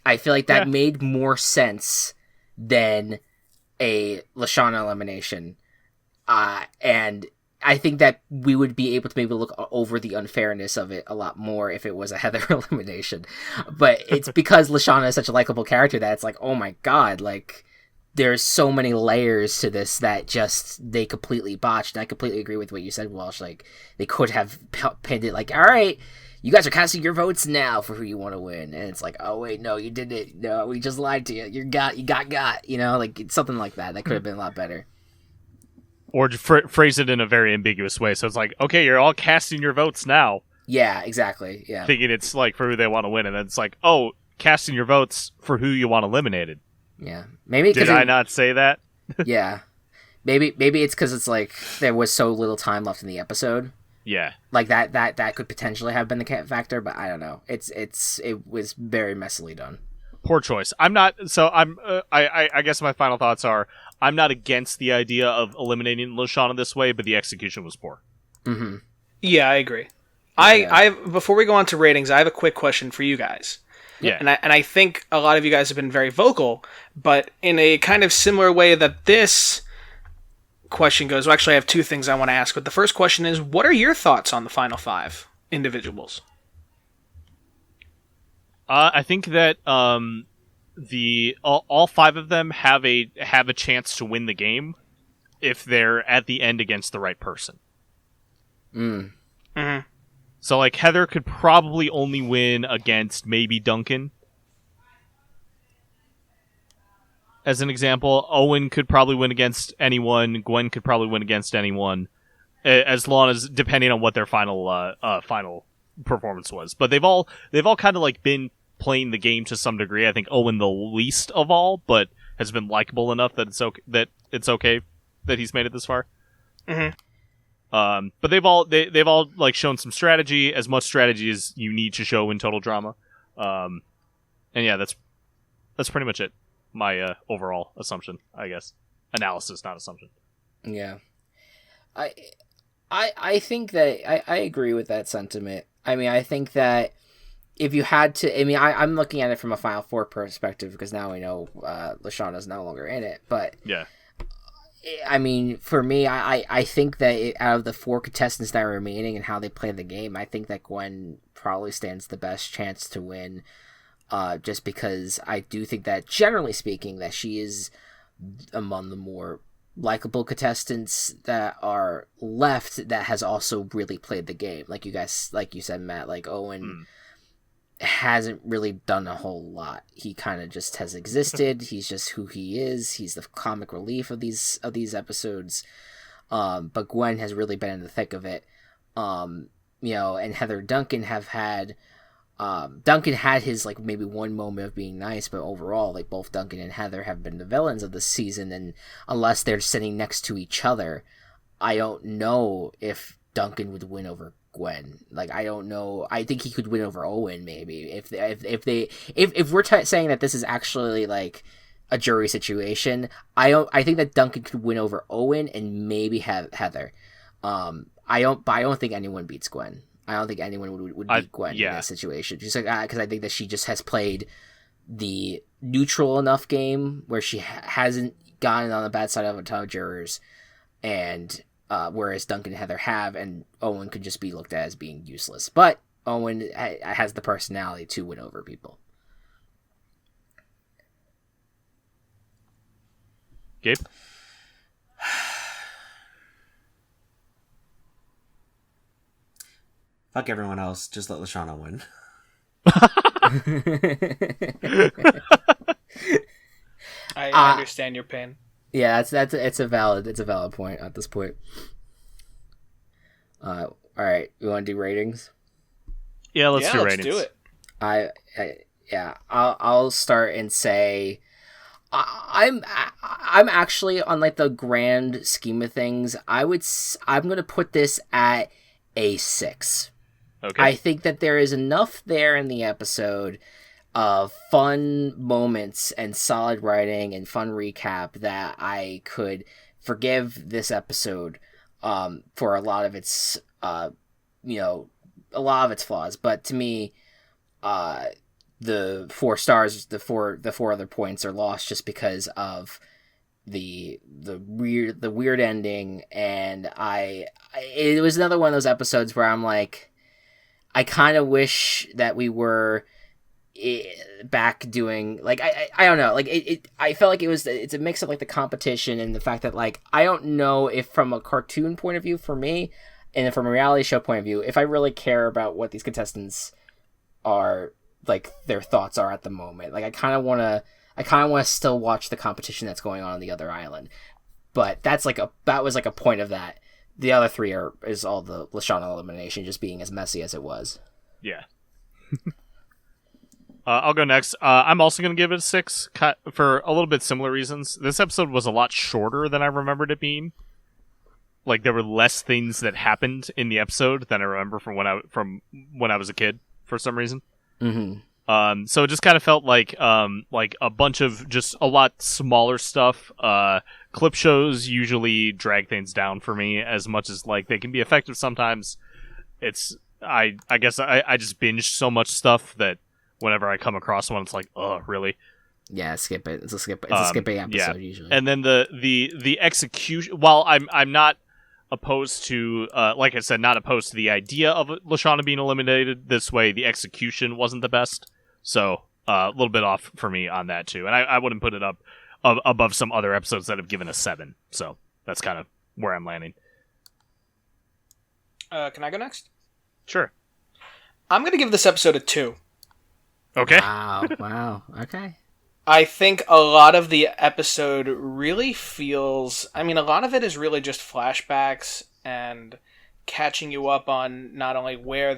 I feel like that made more sense than a Lashana elimination. And I think that we would be able to maybe look over the unfairness of it a lot more if it was a Heather elimination. But it's because Lashana is such a likable character that it's like, oh my god, like, there's so many layers to this that just they completely botched. And I completely agree with what you said, Walsh. Like, they could have pinned it like, all right, you guys are casting your votes now for who you want to win. And it's like, oh wait, no, you didn't. No, we just lied to you. You got, you know, like, it's something like that. That could have been a lot better. Or phrase it in a very ambiguous way. So it's like, okay, you're all casting your votes now. Yeah, exactly. Yeah. Thinking it's like for who they want to win. And then it's like, oh, casting your votes for who you want eliminated. Yeah. Maybe Did I not say that? Yeah. Maybe it's because it's like there was so little time left in the episode. Yeah. Like that could potentially have been the factor, but I don't know. It was very messily done. Poor choice. I'm not. So I guess my final thoughts are: I'm not against the idea of eliminating Lashana this way, but the execution was poor. Mm-hmm. Yeah, I agree. Yeah. I before we go on to ratings, I have a quick question for you guys. Yeah. And I think a lot of you guys have been very vocal, but in a kind of similar way that this question goes. Well, actually, I have two things I want to ask. But the first question is, what are your thoughts on the final 5 individuals? I think that all 5 of them have a chance to win the game if they're at the end against the right person. Mm-hmm. So, like, Heather could probably only win against maybe Duncan. As an example, Owen could probably win against anyone. Gwen could probably win against anyone, as long as depending on what their final performance was. But they've all kind of like been playing the game to some degree. I think Owen the least of all, but has been likable enough that it's okay that he's made it this far. Mm-hmm. But they've all like shown some strategy, as much strategy as you need to show in total drama. And yeah, that's pretty much it. My overall assumption, I guess. Analysis, not assumption. Yeah. I think that I agree with that sentiment. I mean, I think that if you had to, I mean, I'm looking at it from a Final Four perspective because now we know Lashana's no longer in it. But yeah, I mean, for me, I think that out of the 4 contestants that are remaining and how they play the game, I think that Gwen probably stands the best chance to win. Just because I do think that, generally speaking, that she is among the more likable contestants that are left that has also really played the game. Like you said, Matt, like Owen hasn't really done a whole lot. He kind of just has existed. He's just who he is. He's the comic relief of these episodes. But Gwen has really been in the thick of it. And Heather Duncan have had. Duncan had his like maybe one moment of being nice, but overall, like both Duncan and Heather have been the villains of the season, and unless they're sitting next to each other, I don't know if Duncan would win over Gwen. Like, I don't know. I think he could win over Owen maybe if we're saying that this is actually like a jury situation. I think that Duncan could win over Owen and maybe have Heather. I don't think anyone beats Gwen. I don't think anyone would beat Gwen in this situation. Just like because I think that she just has played the neutral enough game where she hasn't gotten on the bad side of a ton of jurors, and whereas Duncan and Heather have, and Owen could just be looked at as being useless. But Owen has the personality to win over people. Gabe? Fuck everyone else. Just let Lashana win. I understand your pain. Yeah, it's a valid point at this point. All right, you want to do ratings? Yeah, let's do ratings. Let's do it. I'll start and say I'm actually on like the grand scheme of things. I'm gonna put this at a 6. Okay. I think that there is enough there in the episode of fun moments and solid writing and fun recap that I could forgive this episode for a lot of its flaws. But to me, the 4 stars, the four other points are lost just because of the weird ending. And it was another one of those episodes where I'm like, I kind of wish that we were back doing, like, I don't know, like I felt like it's a mix of like the competition and the fact that, like, I don't know if from a cartoon point of view for me and from a reality show point of view, if I really care about what these contestants are, like, their thoughts are at the moment. Like, I kind of want to still watch the competition that's going on the other island. But that was like a point of that. The other 3 is all the Lashana elimination just being as messy as it was. Yeah. I'll go next. I'm also going to give it a 6 for a little bit similar reasons. This episode was a lot shorter than I remembered it being. Like, there were less things that happened in the episode than I remember from when I was a kid, for some reason. Mm-hmm. So it just kind of felt like a bunch of just a lot smaller stuff. Clip shows usually drag things down for me as much as, like, they can be effective sometimes. I guess I just binged so much stuff that whenever I come across one, it's like, oh, really? Yeah, skip it. It's a skipping episode usually. And then the execution. While I'm not opposed to, like I said, not opposed to the idea of Lashana being eliminated this way, the execution wasn't the best. So a little bit off for me on that too. And I wouldn't put it up above some other episodes that have given a 7. So that's kind of where I'm landing. Can I go next? Sure. I'm going to give this episode a 2. Okay. Wow. Okay. I think a lot of the episode really feels... I mean, a lot of it is really just flashbacks and catching you up on not only where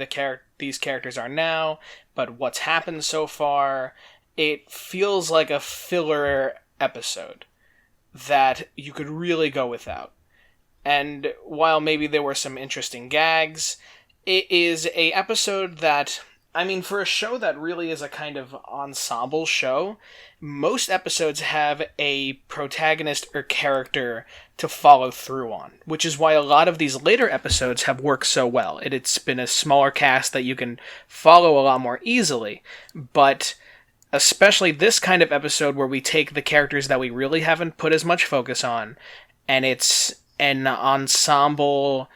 these characters are now, but what's happened so far. It feels like a filler episode that you could really go without. And while maybe there were some interesting gags, it is a episode that... I mean, for a show that really is a kind of ensemble show, most episodes have a protagonist or character to follow through on, which is why a lot of these later episodes have worked so well. It's been a smaller cast that you can follow a lot more easily, but especially this kind of episode where we take the characters that we really haven't put as much focus on, and it's an ensemble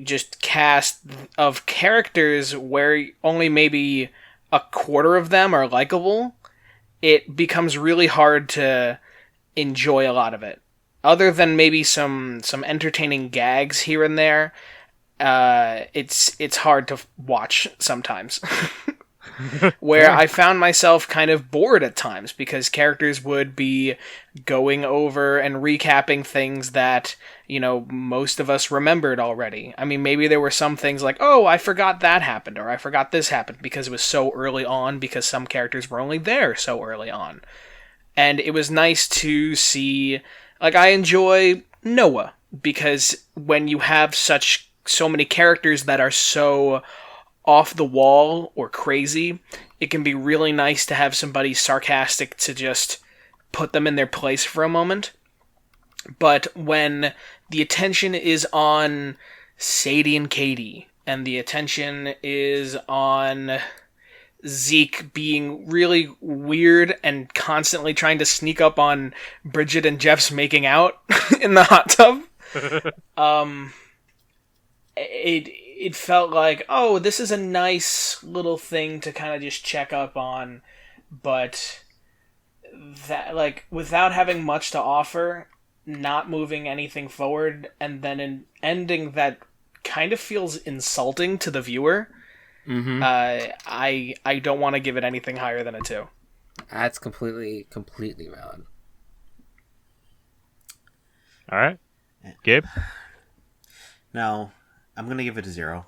just cast of characters where only maybe a quarter of them are likable, it becomes really hard to enjoy a lot of it. Other than maybe some entertaining gags here and there, it's hard to watch sometimes. Where I found myself kind of bored at times because characters would be going over and recapping things that, you know, most of us remembered already. I mean, maybe there were some things like, oh, I forgot that happened, or I forgot this happened because it was so early on, because some characters were only there so early on. And it was nice to see, like, I enjoy Noah, because when you have so many characters that are so off the wall or crazy, it can be really nice to have somebody sarcastic to just put them in their place for a moment. But when the attention is on Sadie and Katie, and the attention is on Zeke being really weird and constantly trying to sneak up on Bridget and Jeff's making out in the hot tub, it felt like, oh, this is a nice little thing to kind of just check up on, but that, like, without having much to offer, not moving anything forward, and then an ending that kind of feels insulting to the viewer. Mm-hmm. I don't want to give it anything higher than a 2. That's completely valid. All right. Gabe? Now, I'm gonna give it a 0,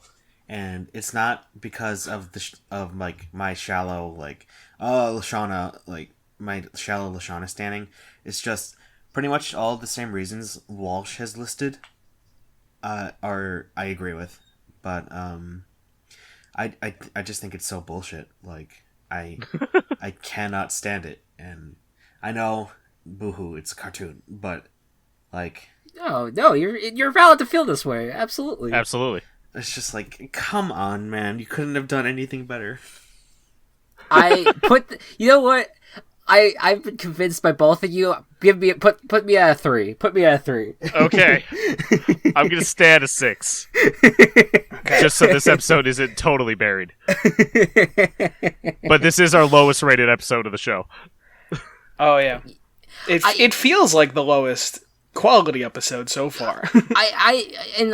and it's not because of of like my shallow, like, oh, Lashana, like my shallow Lashana standing. It's just pretty much all the same reasons Walsh has listed. Are I agree with, but I just think it's so bullshit. Like, I cannot stand it, and I know, boohoo, it's a cartoon, but like. No, you're valid to feel this way. Absolutely. Absolutely. It's just like, come on, man. You couldn't have done anything better. You know what? I've been convinced by both of you. Put me at a 3. Put me at a 3. Okay. I'm gonna stay at a 6. Just so this episode isn't totally buried. But this is our lowest rated episode of the show. Oh yeah, it feels like the lowest quality episode so far. I'm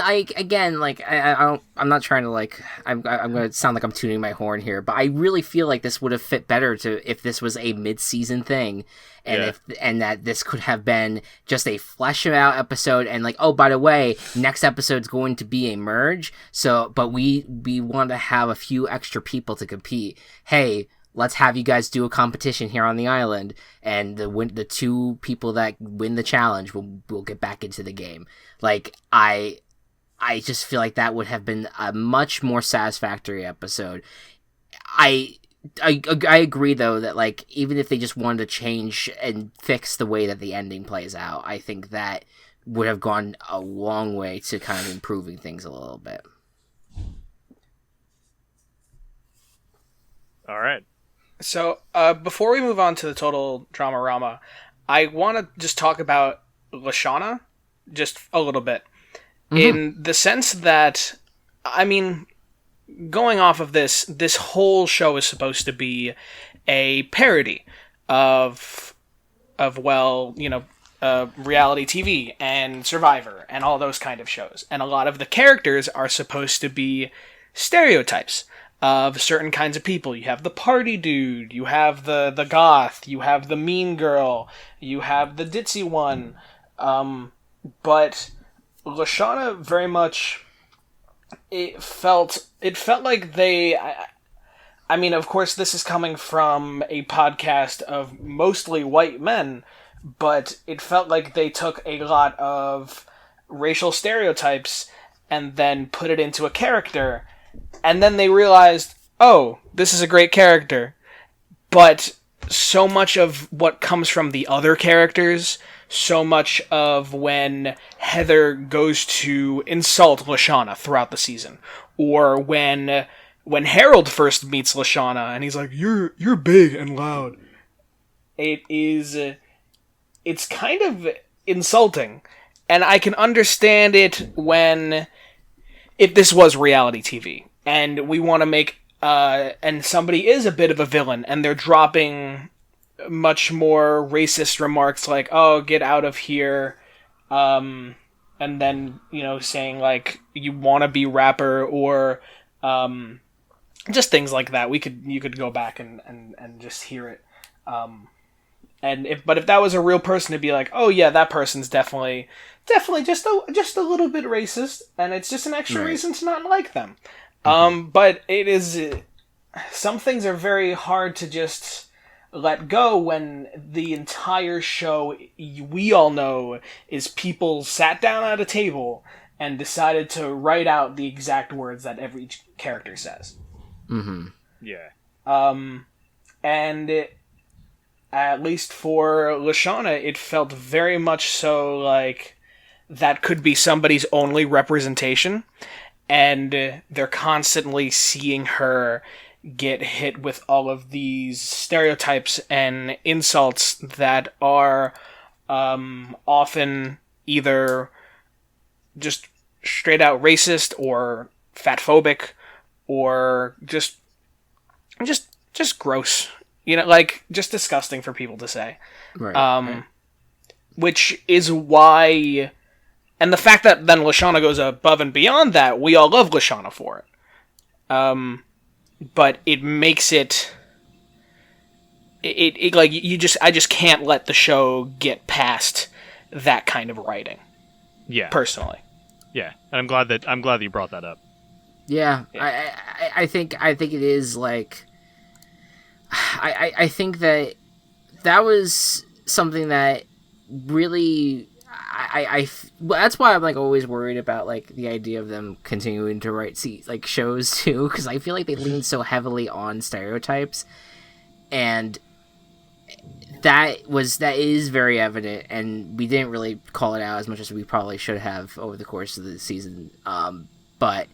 not trying to like I'm gonna sound like I'm tuning my horn here, but I really feel like this would have fit better if this was a mid-season thing, and that this could have been just a flesh out episode, and like, oh, by the way, next episode's going to be a merge, but we want to have a few extra people to compete. Hey, let's have you guys do a competition here on the island, and the 2 people that win the challenge will get back into the game. Like, I just feel like that would have been a much more satisfactory episode. I agree, though, that, like, even if they just wanted to change and fix the way that the ending plays out, I think that would have gone a long way to kind of improving things a little bit. All right. So, before we move on to the total drama-rama, I want to just talk about Lashana just a little bit. Mm-hmm. In the sense that, I mean, going off of this whole show is supposed to be a parody of reality TV and Survivor and all those kind of shows. And a lot of the characters are supposed to be stereotypes of certain kinds of people. You have the party dude, you have the goth, you have the mean girl, you have the ditzy one. But Lashana very much, it felt like they, I mean, of course this is coming from a podcast of mostly white men, but it felt like they took a lot of racial stereotypes and then put it into a character. And then they realized, oh, this is a great character. But so much of what comes from the other characters, so much of when Heather goes to insult Lashana throughout the season, or when Harold first meets Lashana and he's like, you're big and loud. It's kind of insulting. And I can understand it if this was reality TV, and we want to make, and somebody is a bit of a villain, and they're dropping much more racist remarks like, oh, get out of here, and then, saying, like, you want to be rapper, or, just things like that. You could go back and just hear it. If that was a real person, it'd be like, oh yeah, that person's definitely just a little bit racist, and it's just an extra reason to not like them. But it is, some things are very hard to just let go when the entire show, we all know, is people sat down at a table and decided to write out the exact words that every character says. Mm-hmm. Yeah. And at least for Lashana, it felt very much so like that could be somebody's only representation, and they're constantly seeing her get hit with all of these stereotypes and insults that are often either just straight out racist or fatphobic or just gross. Like, just disgusting for people to say. Right. Which is why, and the fact that then Lashana goes above and beyond that, we all love Lashana for it. But it makes it like, I just can't let the show get past that kind of writing. Yeah. Personally. Yeah. And I'm glad that you brought that up. Yeah. I think it is like, I think that was something that really, that's why I'm like always worried about like the idea of them continuing to write shows too, because I feel like they lean so heavily on stereotypes, and that is very evident, and we didn't really call it out as much as we probably should have over the course of the season. But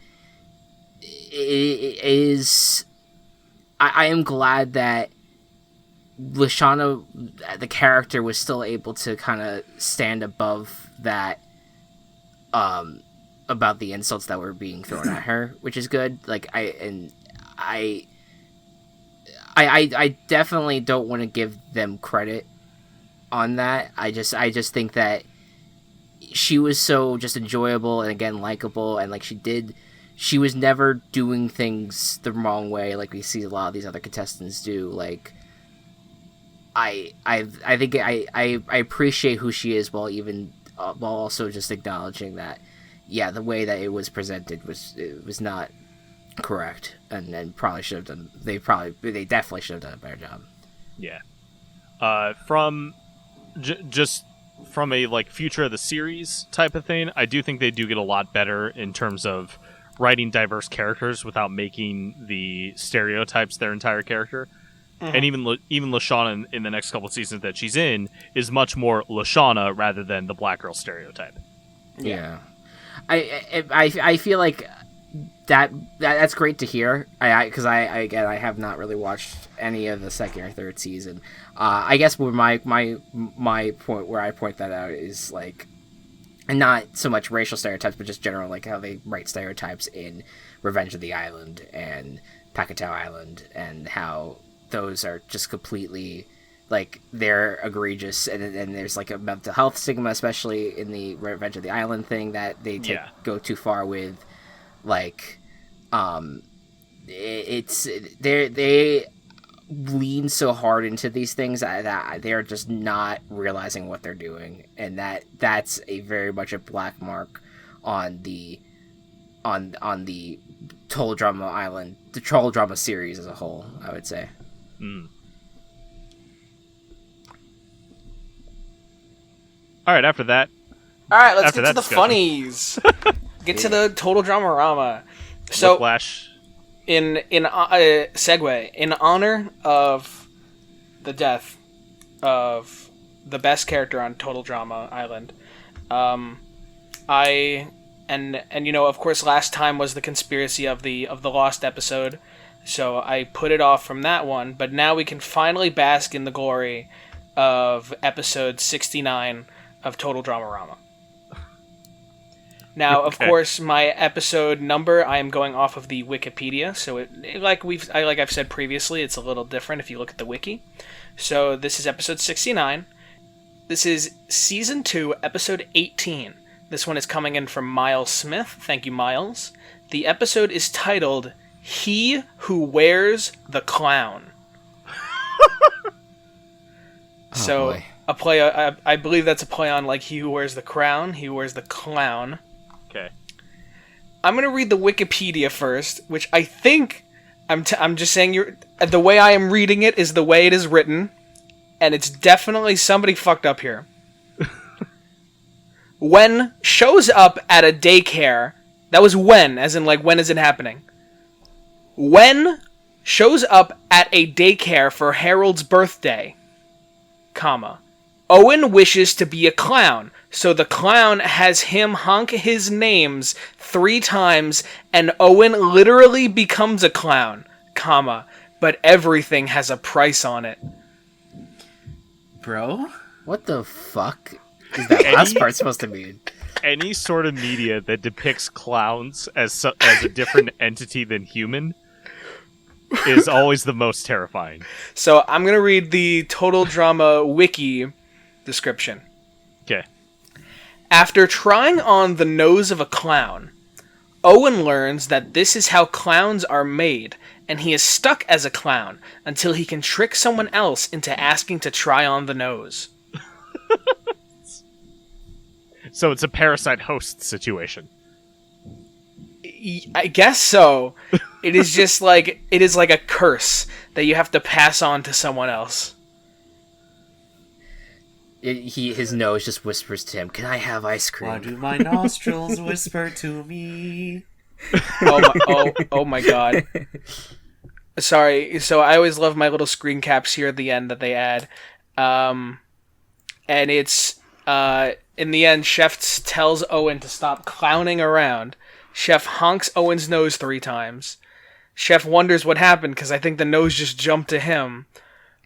it is I am glad that Lashana, the character, was still able to kind of stand above that, about the insults that were being thrown at her, which is good. Like, I definitely don't want to give them credit on that. I just think that she was so just enjoyable and, again, likable, and like she was never doing things the wrong way like we see a lot of these other contestants do. Like, I think I appreciate who she is, while also just acknowledging that, yeah, the way that it was presented was not correct, and probably should have done. They definitely should have done a better job. Yeah. Just from a like future of the series type of thing, I do think they do get a lot better in terms of writing diverse characters without making the stereotypes their entire character. And even Lashana in the next couple of seasons that she's in is much more Lashana rather than the black girl stereotype. Yeah. I feel like that's great to hear. Because I have not really watched any of the second or third season. I guess where my point where I point that out is like, not so much racial stereotypes, but just general, like how they write stereotypes in Revenge of the Island and Pakatow Island, and how those are just completely, like, they're egregious, and there's like a mental health stigma, especially in the Revenge of the Island thing, that they go too far with. Like, they lean so hard into these things that they're just not realizing what they're doing, and that's a very much a black mark on the Total Drama Island, the Total Drama series as a whole, I would say. All right, after that. All right, let's get to the funnies. Get to the Total Drama Rama. So, Whiplash. In segue, in honor of the death of the best character on Total Drama Island, and you know, of course, last time was the conspiracy of the Lost episode, so I put it off from that one. But now we can finally bask in the glory of episode 69 of Total Drama Rama. Now, of course, my episode number, I am going off of the Wikipedia, so like I've said previously, it's a little different if you look at the wiki. So this is episode 69. This is season 2, episode 18. This one is coming in from Miles Smith. Thank you, Miles. The episode is titled "He Who Wears the Clown." So boy. A play, I believe that's a play on like "He Who Wears the Crown." He who wears the clown. Okay. I'm gonna read the Wikipedia first, which I think I'm just saying the way I am reading it is the way it is written, and it's definitely somebody fucked up here. When shows up at a daycare, that was when, as in like when is it happening? When shows up at a daycare for Harold's birthday, comma, Owen wishes to be a clown, so the clown has him honk his names 3 times, and Owen literally becomes a clown, comma, but everything has a price on it. Bro? What the fuck is that last part supposed to mean? Any sort of media that depicts clowns as a different entity than human is always the most terrifying. So I'm going to read the Total Drama Wiki description. Okay. After trying on the nose of a clown, Owen learns that this is how clowns are made, and he is stuck as a clown until he can trick someone else into asking to try on the nose. So it's a parasite host situation. I guess so. It is just like, it is like a curse that you have to pass on to someone else. His nose just whispers to him, "Can I have ice cream?" Why do my nostrils whisper to me? Oh my god. Sorry, so I always love my little screen caps here at the end that they add. And it's, in the end, Chef tells Owen to stop clowning around. Chef honks Owen's nose 3 times. Chef wonders what happened because I think the nose just jumped to him.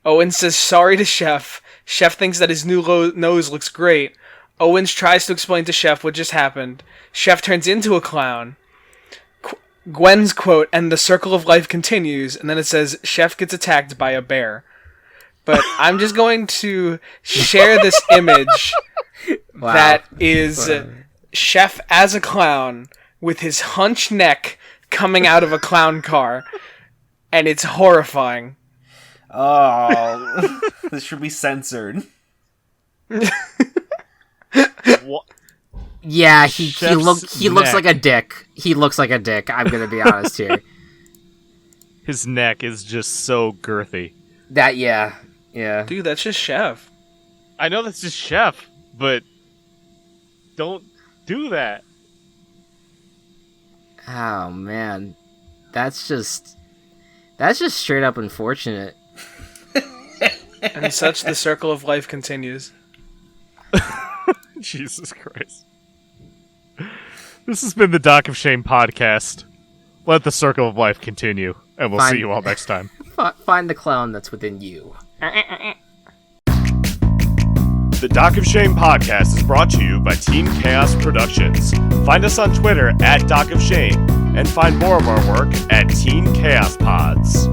Owen says sorry to Chef. Chef thinks that his new nose looks great. Owens tries to explain to Chef what just happened. Chef turns into a clown. Gwen's quote, and the circle of life continues, and then it says, Chef gets attacked by a bear. But I'm just going to share this image that is Chef as a clown with his hunched neck coming out of a clown car, and it's horrifying. Oh, this should be censored. What? Yeah, he looks like a dick. He looks like a dick. I'm gonna be honest here. His neck is just so girthy. Yeah. Dude, that's just Chef. I know that's just Chef, but don't do that. Oh man, that's just straight up unfortunate. And such the circle of life continues. Jesus Christ. This has been the Doc of Shame podcast. Let the circle of life continue, and we'll see you all next time. Find the clown that's within you. The Doc of Shame podcast is brought to you by Team Chaos Productions. Find us on Twitter at Doc of Shame, and find more of our work at Team Chaos Pods.